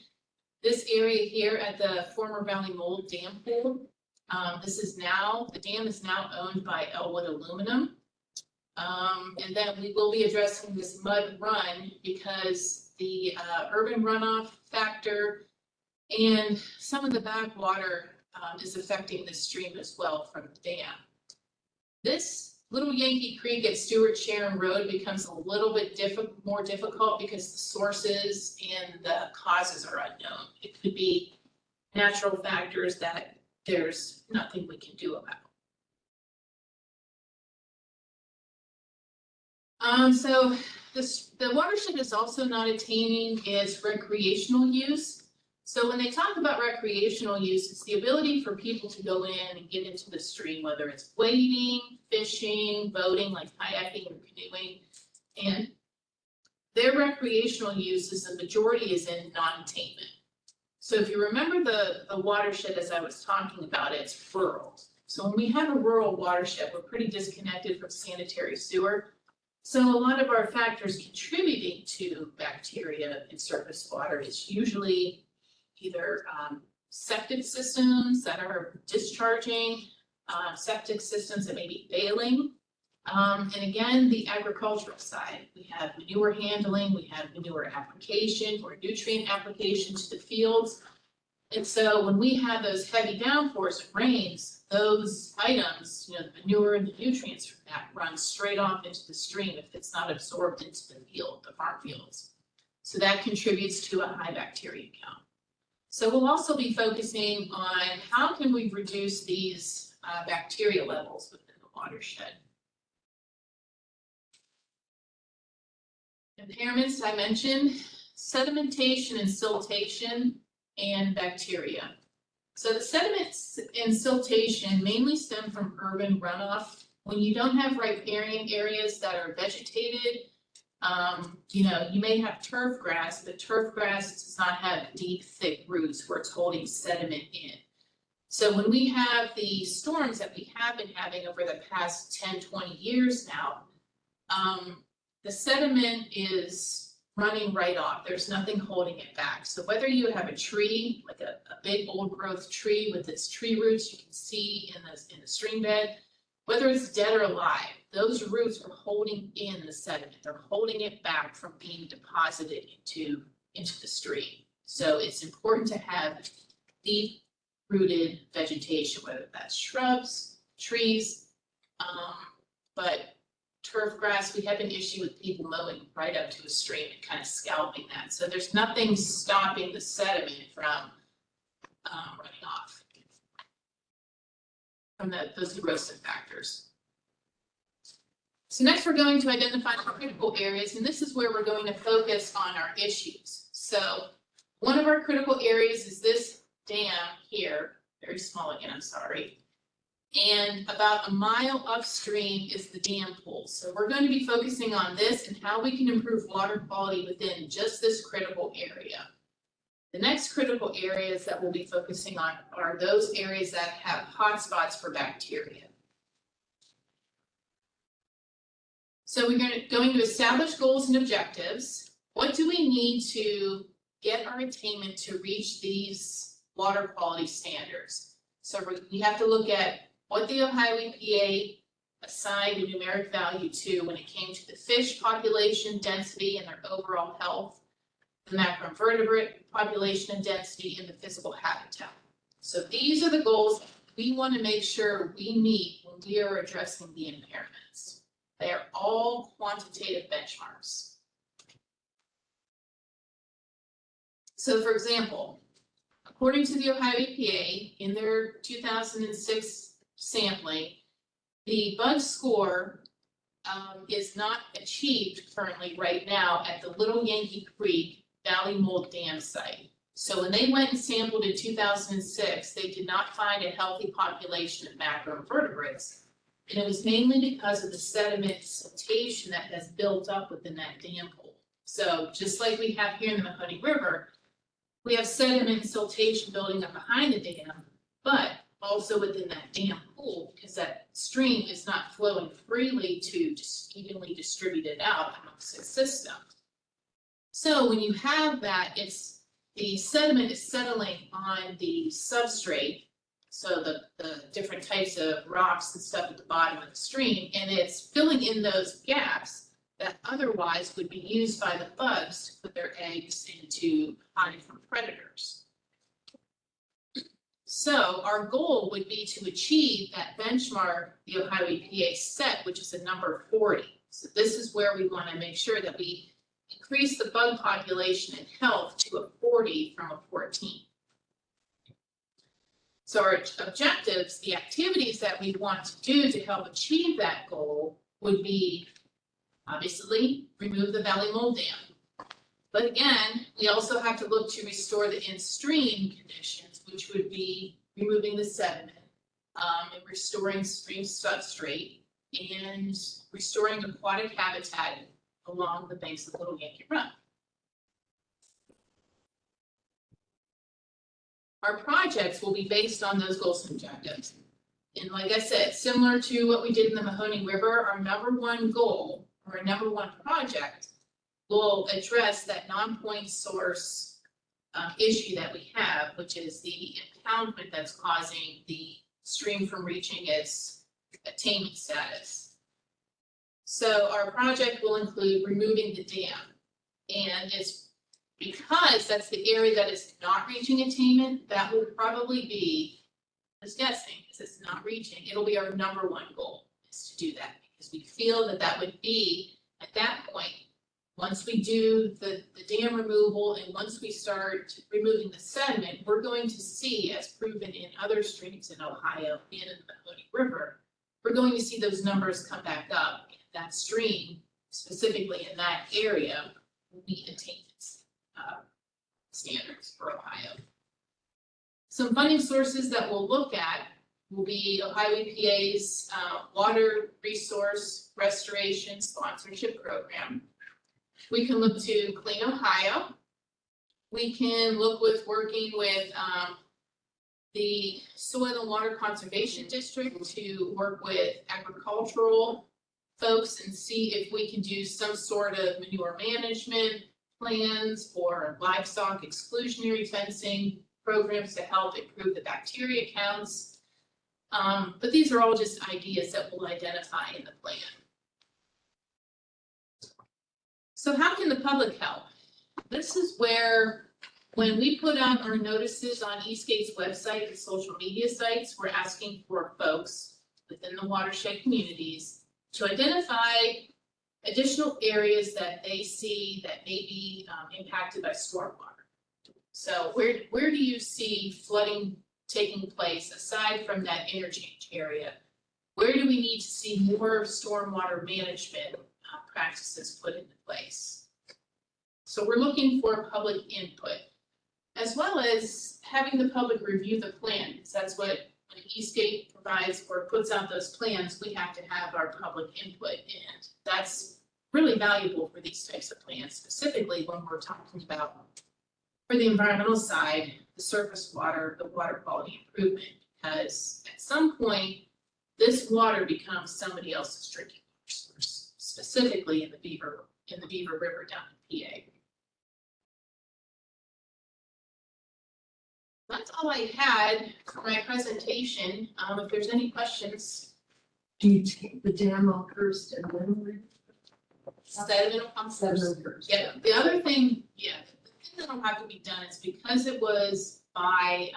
this area here at the former Valley Mold Dam Pool. The dam is now owned by Elwood Aluminum. And then we will be addressing this Mud Run because the urban runoff factor and some of the backwater is affecting the stream as well from the dam. This Little Yankee Creek at Stewart Sharon Road becomes a little bit more difficult because the sources and the causes are unknown. It could be natural factors that there's nothing we can do about. So the watershed is also not attaining its recreational use. So when they talk about recreational use, it's the ability for people to go in and get into the stream, whether it's wading, fishing, boating, like kayaking or canoeing. And their recreational uses, the majority is in non-attainment. So if you remember the watershed as I was talking about, it's rural. So when we have a rural watershed, we're pretty disconnected from sanitary sewer. So a lot of our factors contributing to bacteria in surface water is usually either septic systems that are discharging, septic systems that may be failing. And again, the agricultural side, we have manure handling, we have manure application or nutrient application to the fields. And so when we have those heavy downpours and rains, those items, the manure and the nutrients from that run straight off into the stream if it's not absorbed into the field, the farm fields. So that contributes to a high bacteria count. So we'll also be focusing on how can we reduce these bacteria levels within the watershed. Impairments I mentioned, sedimentation and siltation and bacteria. So the sediments and siltation mainly stem from urban runoff. When you don't have riparian areas that are vegetated, you may have turf grass, but turf grass does not have deep, thick roots where it's holding sediment in. So when we have the storms that we have been having over the past 10, 20 years now, the sediment is running right off. There's nothing holding it back. So whether you have a tree, like a big old growth tree with its tree roots, you can see in the stream bed, whether it's dead or alive, those roots are holding in the sediment. They're holding it back from being deposited into the stream. So it's important to have deep rooted vegetation, whether that's shrubs, trees, but turf grass, we have an issue with people mowing right up to a stream and kind of scalping that. So there's nothing stopping the sediment from running off from those erosive factors. So next we're going to identify the critical areas, and this is where we're going to focus on our issues. So one of our critical areas is this dam here, very small again, I'm sorry. And about a mile upstream is the dam pool. So we're going to be focusing on this and how we can improve water quality within just this critical area. The next critical areas that we'll be focusing on are those areas that have hotspots for bacteria. So we're going to establish goals and objectives. What do we need to get our attainment to reach these water quality standards? So we have to look at what the Ohio EPA assigned a numeric value to when it came to the fish population density and their overall health, the macroinvertebrate population and density, and the physical habitat. So these are the goals we want to make sure we meet when we are addressing the impairments. They are all quantitative benchmarks. So for example, according to the Ohio EPA, in their 2006 sampling, the bug score is not achieved currently right now at the Little Yankee Creek Valley Mold Dam site. So when they went and sampled in 2006, they did not find a healthy population of macroinvertebrates. And it was mainly because of the sediment siltation that has built up within that dam pool. So just like we have here in the Mahoning River, we have sediment and siltation building up behind the dam, but also within that dam pool, because that stream is not flowing freely to just evenly distribute it out amongst its system. So when you have that, the sediment is settling on the substrate, so the different types of rocks and stuff at the bottom of the stream, and it's filling in those gaps that otherwise would be used by the bugs to put their eggs and to hide from predators. So our goal would be to achieve that benchmark the Ohio EPA set, which is a number 40. So this is where we want to make sure that we increase the bug population and health to a 40 from a 14. So our objectives, the activities that we want to do to help achieve that goal would be, obviously, remove the valley mold dam. But again, we also have to look to restore the in-stream conditions, which would be removing the sediment, and restoring stream substrate, and restoring aquatic habitat along the banks of Little Yankee Run. Our projects will be based on those goals and objectives. And like I said, similar to what we did in the Mahoning River, our number one goal, or our number one project, will address that non-point source issue that we have, which is the impoundment that's causing the stream from reaching its attainment status. So our project will include removing the dam, and it's because that's the area that is not reaching attainment, that will probably be, just guessing, because it's not reaching, it'll be our number one goal, is to do that, because we feel that that would be, at that point, once we do the dam removal and once we start removing the sediment, we're going to see, as proven in other streams in Ohio and in the Mahoning River, we're going to see those numbers come back up. That stream, specifically in that area, will meet attainment standards for Ohio. Some funding sources that we'll look at will be Ohio EPA's Water Resource Restoration Sponsorship Program. We can look to Clean Ohio. We can look with working with the Soil and Water Conservation District to work with agricultural folks and see if we can do some sort of manure management plans or livestock exclusionary fencing programs to help improve the bacteria counts. But these are all just ideas that we'll identify in the plan. So how can the public help? This is where, when we put out our notices on Eastgate's website and social media sites, we're asking for folks within the watershed communities to identify additional areas that they see that may be impacted by stormwater. So where do you see flooding taking place aside from that interchange area? Where do we need to see more stormwater management practices put into place? So we're looking for public input, as well as having the public review the plan, because that's what when Eastgate provides or puts out those plans, we have to have our public input in it. That's really valuable for these types of plans, specifically when we're talking about, for the environmental side, the surface water, the water quality improvement, because at some point, this water becomes somebody else's drinking water source, specifically in the Beaver River down in PA. That's all I had for my presentation. If there's any questions. Do you take the dam off first and then? Sediment will come first. Sediment first. Yeah, the other thing, the thing that'll have to be done is because it was by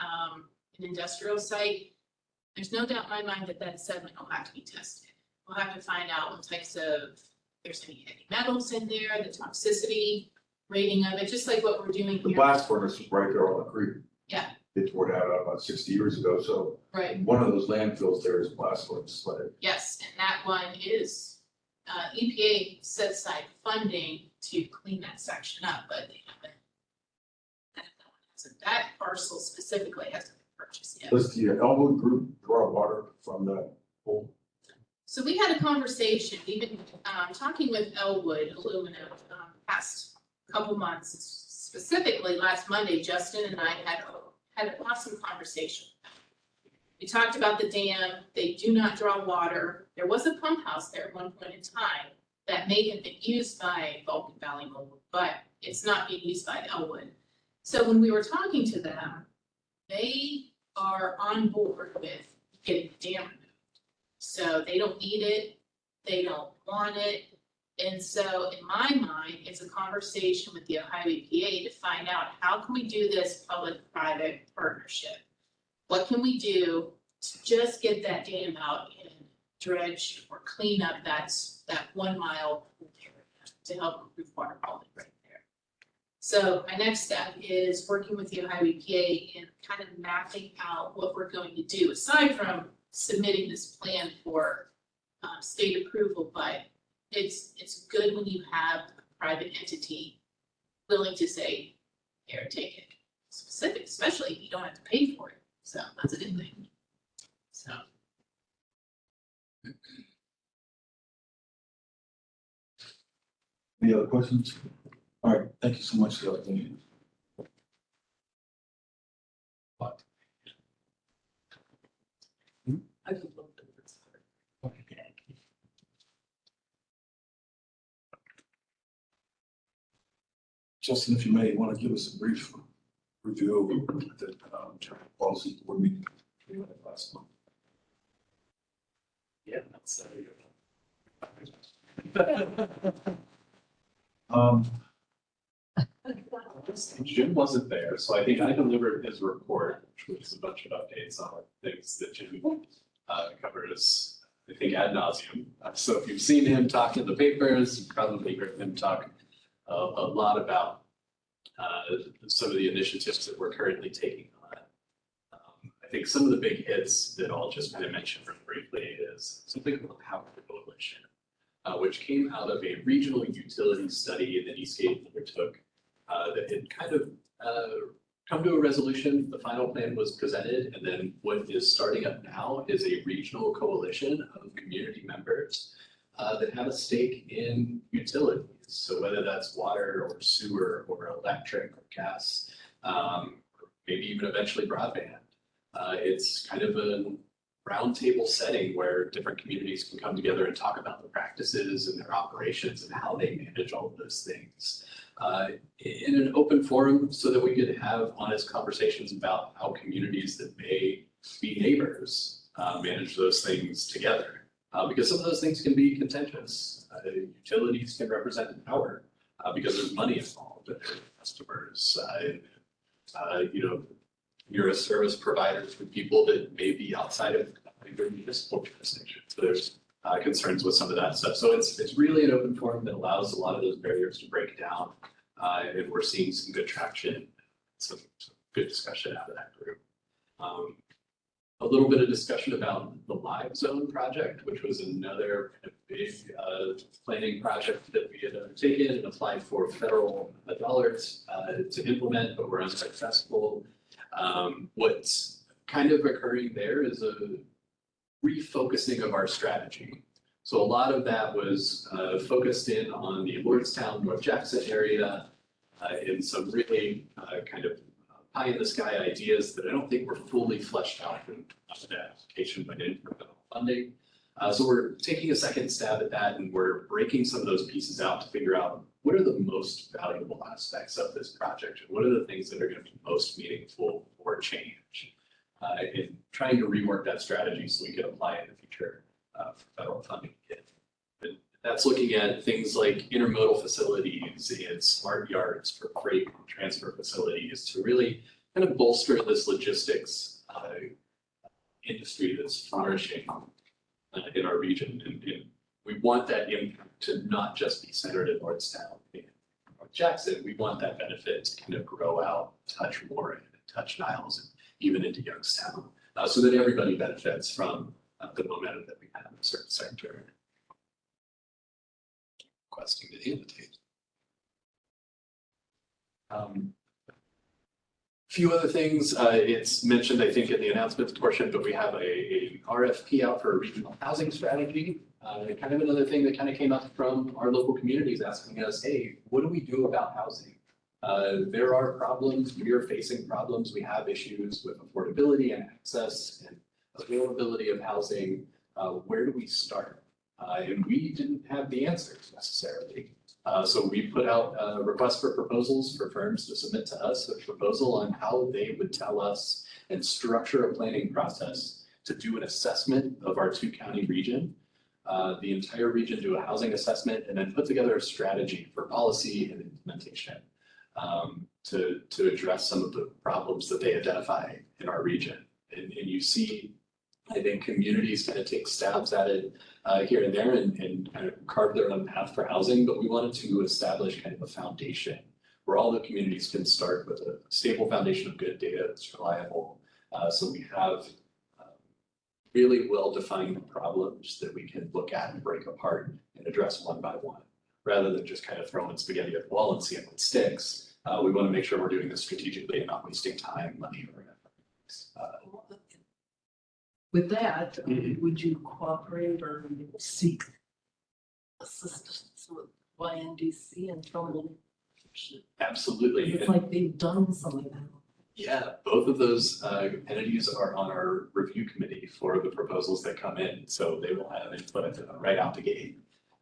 an industrial site, there's no doubt in my mind that that sediment will have to be tested. We'll have to find out what types of, if there's any heavy metals in there, the toxicity rating of it, just like what we're doing The here. blast furnace was right there on the creek. Yeah. They tore it out about 60 years ago, so Right, one of those landfills there is blast furnace flooded. yes, and that one is, EPA set aside funding to clean that section up, but they haven't. That parcel specifically hasn't been purchased yet. Does the Elwood Group draw water from the pool? So we had a conversation, we've been talking with Elwood Aluminum past couple months. Specifically last Monday, Justin and I had an awesome conversation. We talked about the dam. They do not draw water. There was a pump house there at one point in time that may have been used by Vulcan Valley Mobile, but it's not being used by Elwood. So when we were talking to them, they are on board with getting the dam removed. So they don't need it, they don't want it. And so in my mind, it's a conversation with the Ohio EPA to find out how can we do this public-private partnership? What can we do to just get that dam out and dredge or clean up that 1 mile area to help improve water quality right there? So my next step is working with the Ohio EPA and kind of mapping out what we're going to do, aside from submitting this plan for state approval, but it's good when you have a private entity willing to say, here, take it. Specific, especially if you don't have to pay for it. So that's a good thing. So. Any other questions? All right, thank you so much, Dale. Thank you. I could look at this. Justin, if you may, want to give us a brief review of the general policy board meeting we had last month. Yeah, that's Jim wasn't there, so I think I delivered his report, which was a bunch of updates on things that Jim covered as, I think, ad nauseum. So if you've seen him talk in the papers, you've probably heard him talk a lot about some of the initiatives that we're currently taking on. I think some of the big hits that I'll just kind of mention very briefly is something called the Power Coalition, which came out of a regional utility study that Eastgate undertook that had kind of come to a resolution. The final plan was presented, and then what is starting up now is a regional coalition of community members that have a stake in utilities. So whether that's water or sewer or electric or gas, maybe even eventually broadband. It's kind of roundtable setting where different communities can come together and talk about the practices and their operations and how they manage all of those things. In an open forum so that we could have honest conversations about how communities that may be neighbors manage those things together. Because some of those things can be contentious. Utilities can represent power because there's money involved and their customers. You're a service provider to people that may be outside of your municipal jurisdiction. So there's concerns with some of that stuff. So it's really an open forum that allows a lot of those barriers to break down. And we're seeing some good traction, some good discussion out of that group. A little bit of discussion about the Live Zone project, which was another kind of big planning project that we had undertaken and applied for federal dollars to implement, but were unsuccessful. What's kind of occurring there is a refocusing of our strategy. So a lot of that was focused in on the Lordstown, North Jackson area, in some really kind of pie in the sky ideas that I don't think were fully fleshed out in the application, but in federal funding. So we're taking a second stab at that, and we're breaking some of those pieces out to figure out what are the most valuable aspects of this project, and what are the things that are going to be most meaningful for change, and trying to rework that strategy so we can apply it in the future for federal funding. And that's looking at things like intermodal facilities and smart yards for freight transfer facilities to really kind of bolster this logistics industry that's flourishing in our region. And we want that impact to not just be centered in Lordstown and North Jackson. We want that benefit to kind of grow out, touch Warren, touch Niles, and even into Youngstown, so that everybody benefits from the momentum that we have in a certain sector. Requesting to invitate. Few other things, it's mentioned, I think, in the announcements portion, but we have a RFP out for a regional housing strategy. Kind of another thing that kind of came up from our local communities asking us, hey, what do we do about housing? There are problems, we are facing problems, we have issues with affordability and access and availability of housing. Where do we start? And we didn't have the answers necessarily. So we put out a request for proposals for firms to submit to us a proposal on how they would tell us and structure a planning process to do an assessment of our 2-county region, the entire region, do a housing assessment, and then put together a strategy for policy and implementation to address some of the problems that they identify in our region. And you see, I think, communities kind of take stabs at it here and there and kind of carve their own path for housing, but we wanted to establish kind of a foundation where all the communities can start with a stable foundation of good data that's reliable. So we have really well-defined problems that we can look at and break apart and address one by one, rather than just kind of throwing spaghetti at the wall and seeing what sticks. We want to make sure we're doing this strategically and not wasting time, money, or effort. With that, would you cooperate or seek assistance with YNDC and Trumbull? Absolutely. It's like they've done some of that. Yeah, both of those entities are on our review committee for the proposals that come in, so they will have input right out the gate.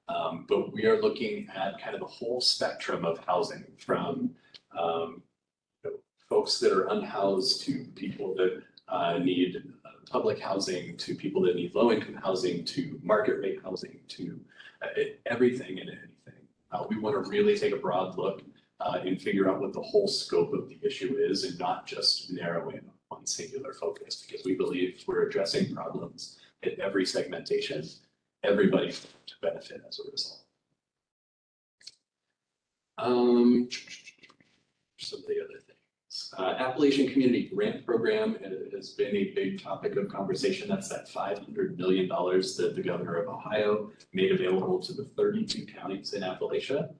But we are looking at kind of the whole spectrum of housing, from folks that are unhoused to people that need public housing, to people that need low-income housing, to market rate housing, to everything and anything. We want to really take a broad look and figure out what the whole scope of the issue is, and not just narrow in on one singular focus, because we believe we're addressing problems at every segmentation. Everybody's going to benefit as a result. Some of the other things. Appalachian Community Grant Program has been a big topic of conversation. That's that $500 million that the governor of Ohio made available to the 32 counties in Appalachia.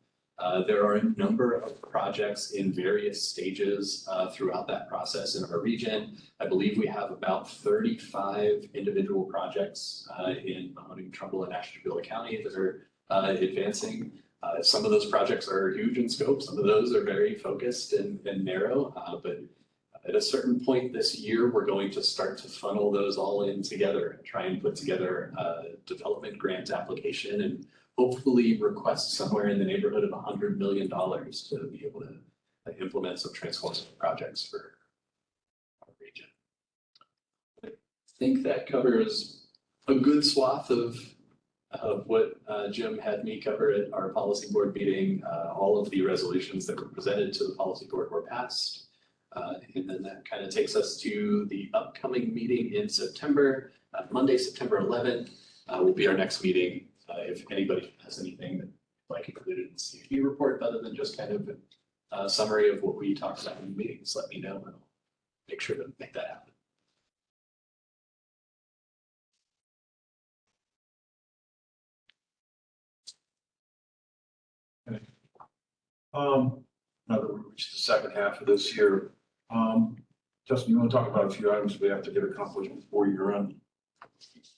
There are a number of projects in various stages throughout that process in our region. I believe we have about 35 individual projects in Mahoning, Trumbull, and Ashtabula County that are advancing. Some of those projects are huge in scope. Some of those are very focused and narrow, but At a certain point this year, we're going to start to funnel those all in together and try and put together a development grant application and hopefully request somewhere in the neighborhood of $100 million to be able to implement some transformative projects for our region. I think that covers a good swath of what Jim had me cover at our policy board meeting. All of the resolutions that were presented to the policy board were passed. And then that kind of takes us to the upcoming meeting in September. Monday, September 11th will be our next meeting. If anybody has anything that like included in the CFP report, other than just kind of a summary of what we talked about in the meetings, let me know and I'll make sure to make that happen. Now that we've reached the second half of this year, Justin, you want to talk about a few items we have to get accomplished before you're on?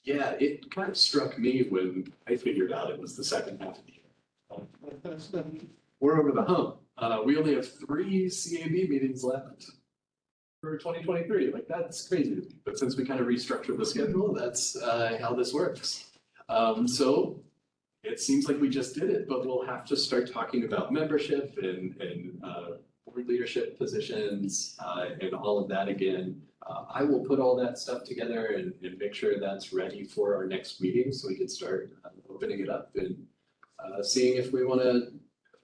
Yeah, it kind of struck me when I figured out it was the second half of the year. We're over the hump. We only have 3 CAB meetings left for 2023. Like, that's crazy to me. But since we kind of restructured the schedule, that's how this works. So it seems like we just did it, but we'll have to start talking about membership and board leadership positions and all of that again. I will put all that stuff together and make sure that's ready for our next meeting so we can start opening it up and seeing if we want to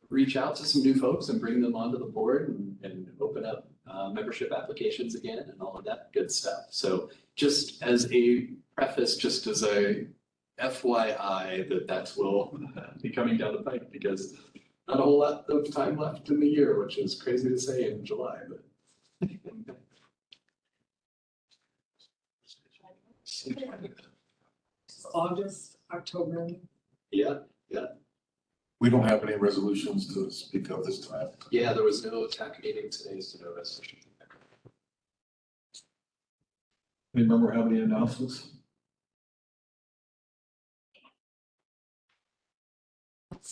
reach out to some new folks and bring them onto the board and open up membership applications again and all of that good stuff. So just as a preface, just as a FYI, that will be coming down the pike because not a whole lot of time left in the year, which is crazy to say in July, but. August, October. Yeah, We don't have any resolutions to speak of this time. yeah, there was no TAC meeting today, so no resolution. Any member have any announcements?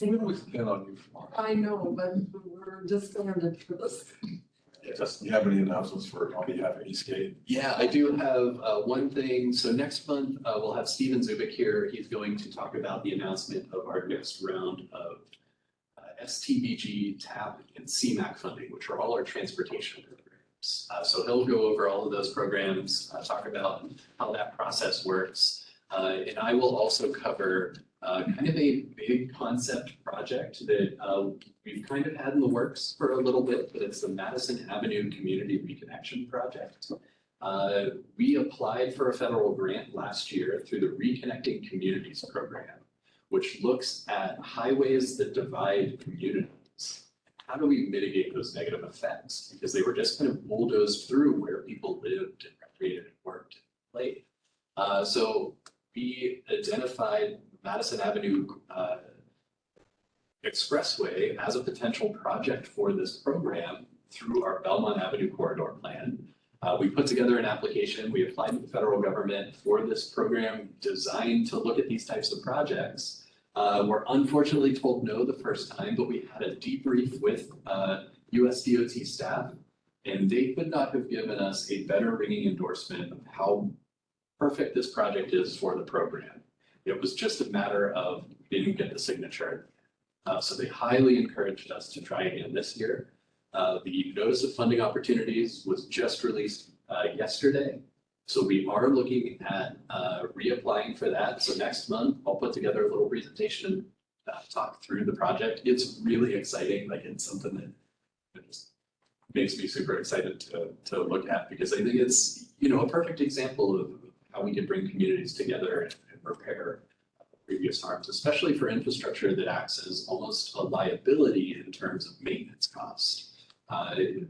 We always depend on you. I know, but we're disbanded for this. Justin, you have any announcements for on behalf of Eastgate? Yeah, I do have one thing. So next month, we'll have Steven Zubik here. He's going to talk about the announcement of our next round of STBG, TAP, and CMAQ funding, which are all our transportation programs. So he'll go over all of those programs, talk about how that process works. And I will also cover kind of a big concept project that we've kind of had in the works for a little bit, but it's the Madison Avenue Community Reconnection Project. We applied for a federal grant last year through the Reconnecting Communities program, which looks at highways that divide communities. How do we mitigate those negative effects? Because they were just kind of bulldozed through where people lived and recreated and worked and played. So we identified Madison Avenue Expressway as a potential project for this program through our Belmont Avenue corridor plan. We put together an application. We applied to the federal government for this program designed to look at these types of projects. We're unfortunately told no the first time, but we had a debrief with US DOT staff, and they could not have given us a better ringing endorsement of how perfect this project is for the program. It was just a matter of didn't get the signature. So they highly encouraged us to try again this year. The notice of funding opportunities was just released yesterday. So we are looking at reapplying for that. So next month, I'll put together a little presentation and talk through the project. It's really exciting. Like, it's something that just makes me super excited to look at, because I think it's, you know, a perfect example of how we can bring communities together and repair previous harms, especially for infrastructure that acts as almost a liability in terms of maintenance costs. The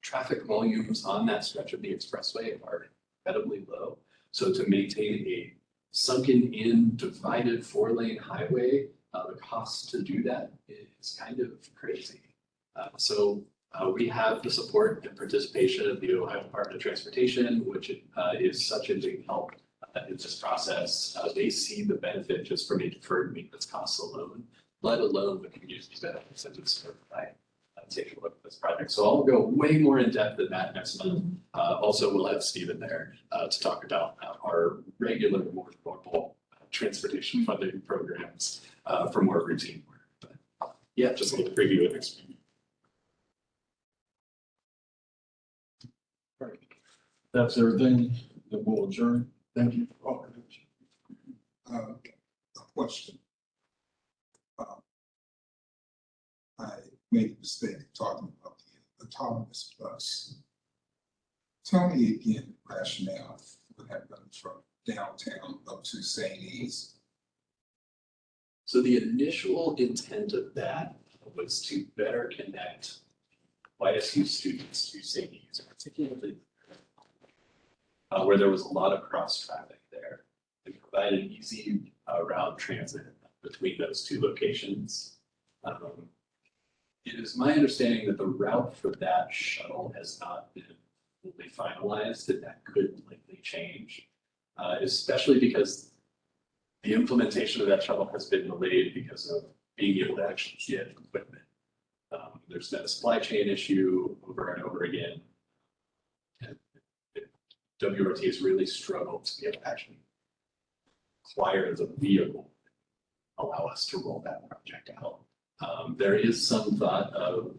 traffic volumes on that stretch of the expressway are incredibly low. So to maintain a sunken in divided 4-lane highway, the cost to do that is kind of crazy. So we have the support and participation of the Ohio Department of Transportation, which is such a big help in this process. They see the benefit just from a deferred maintenance costs alone, let alone the community benefits that it's served by take a look at this project. So I'll go way more in depth than that next month. Also, we'll have Stephen there to talk about our regular, more normal transportation funding programs for more routine work. But yeah, just a little preview of next week. That's everything, then we'll adjourn. Thank you. Oh, A question. I made a mistake of talking about the autonomous bus. Tell me again the rationale would have been from downtown up to St. E's. So the initial intent of that was to better connect YSU students to St. E's, particularly where there was a lot of cross traffic there, and provide an easy route transit between those two locations. It is my understanding that the route for that shuttle has not been fully finalized, and that could likely change, especially because the implementation of that shuttle has been delayed because of being able to actually get equipment. There's been a supply chain issue over and over again. And WRT has really struggled to be able to actually acquire the vehicle, allow us to roll that project out. There is some thought of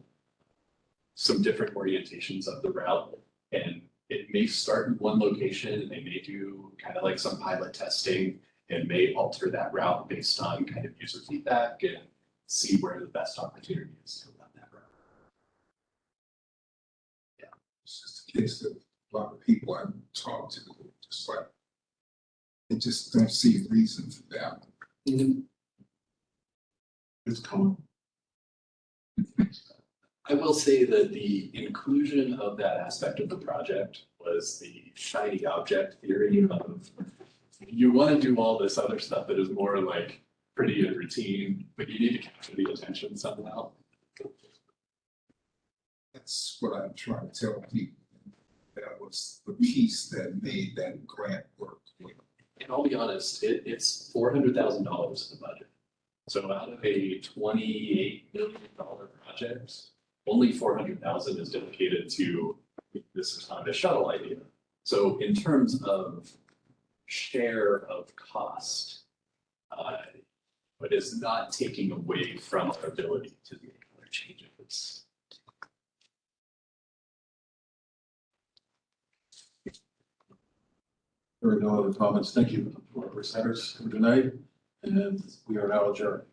some different orientations of the route, and it may start in one location and they may do kind of like some pilot testing and may alter that route based on kind of user feedback and see where the best opportunity is to run that route. It's just a case of a lot of people I've talked to, just like, they just don't see a reason for that. it's coming. I will say that the inclusion of that aspect of the project was the shiny object theory of you want to do all this other stuff that is more like pretty and routine, but you need to capture the attention somehow. That's what I'm trying to tell people. That was the piece that made that grant work. And I'll be honest, it's $400,000 in the budget. So out of a $28 million project, only 400,000 is dedicated to this kind of a shuttle idea. So in terms of share of cost, but it's not taking away from our ability to make other changes. There are no other comments. Thank you for our presenters for tonight, and we are now adjourned.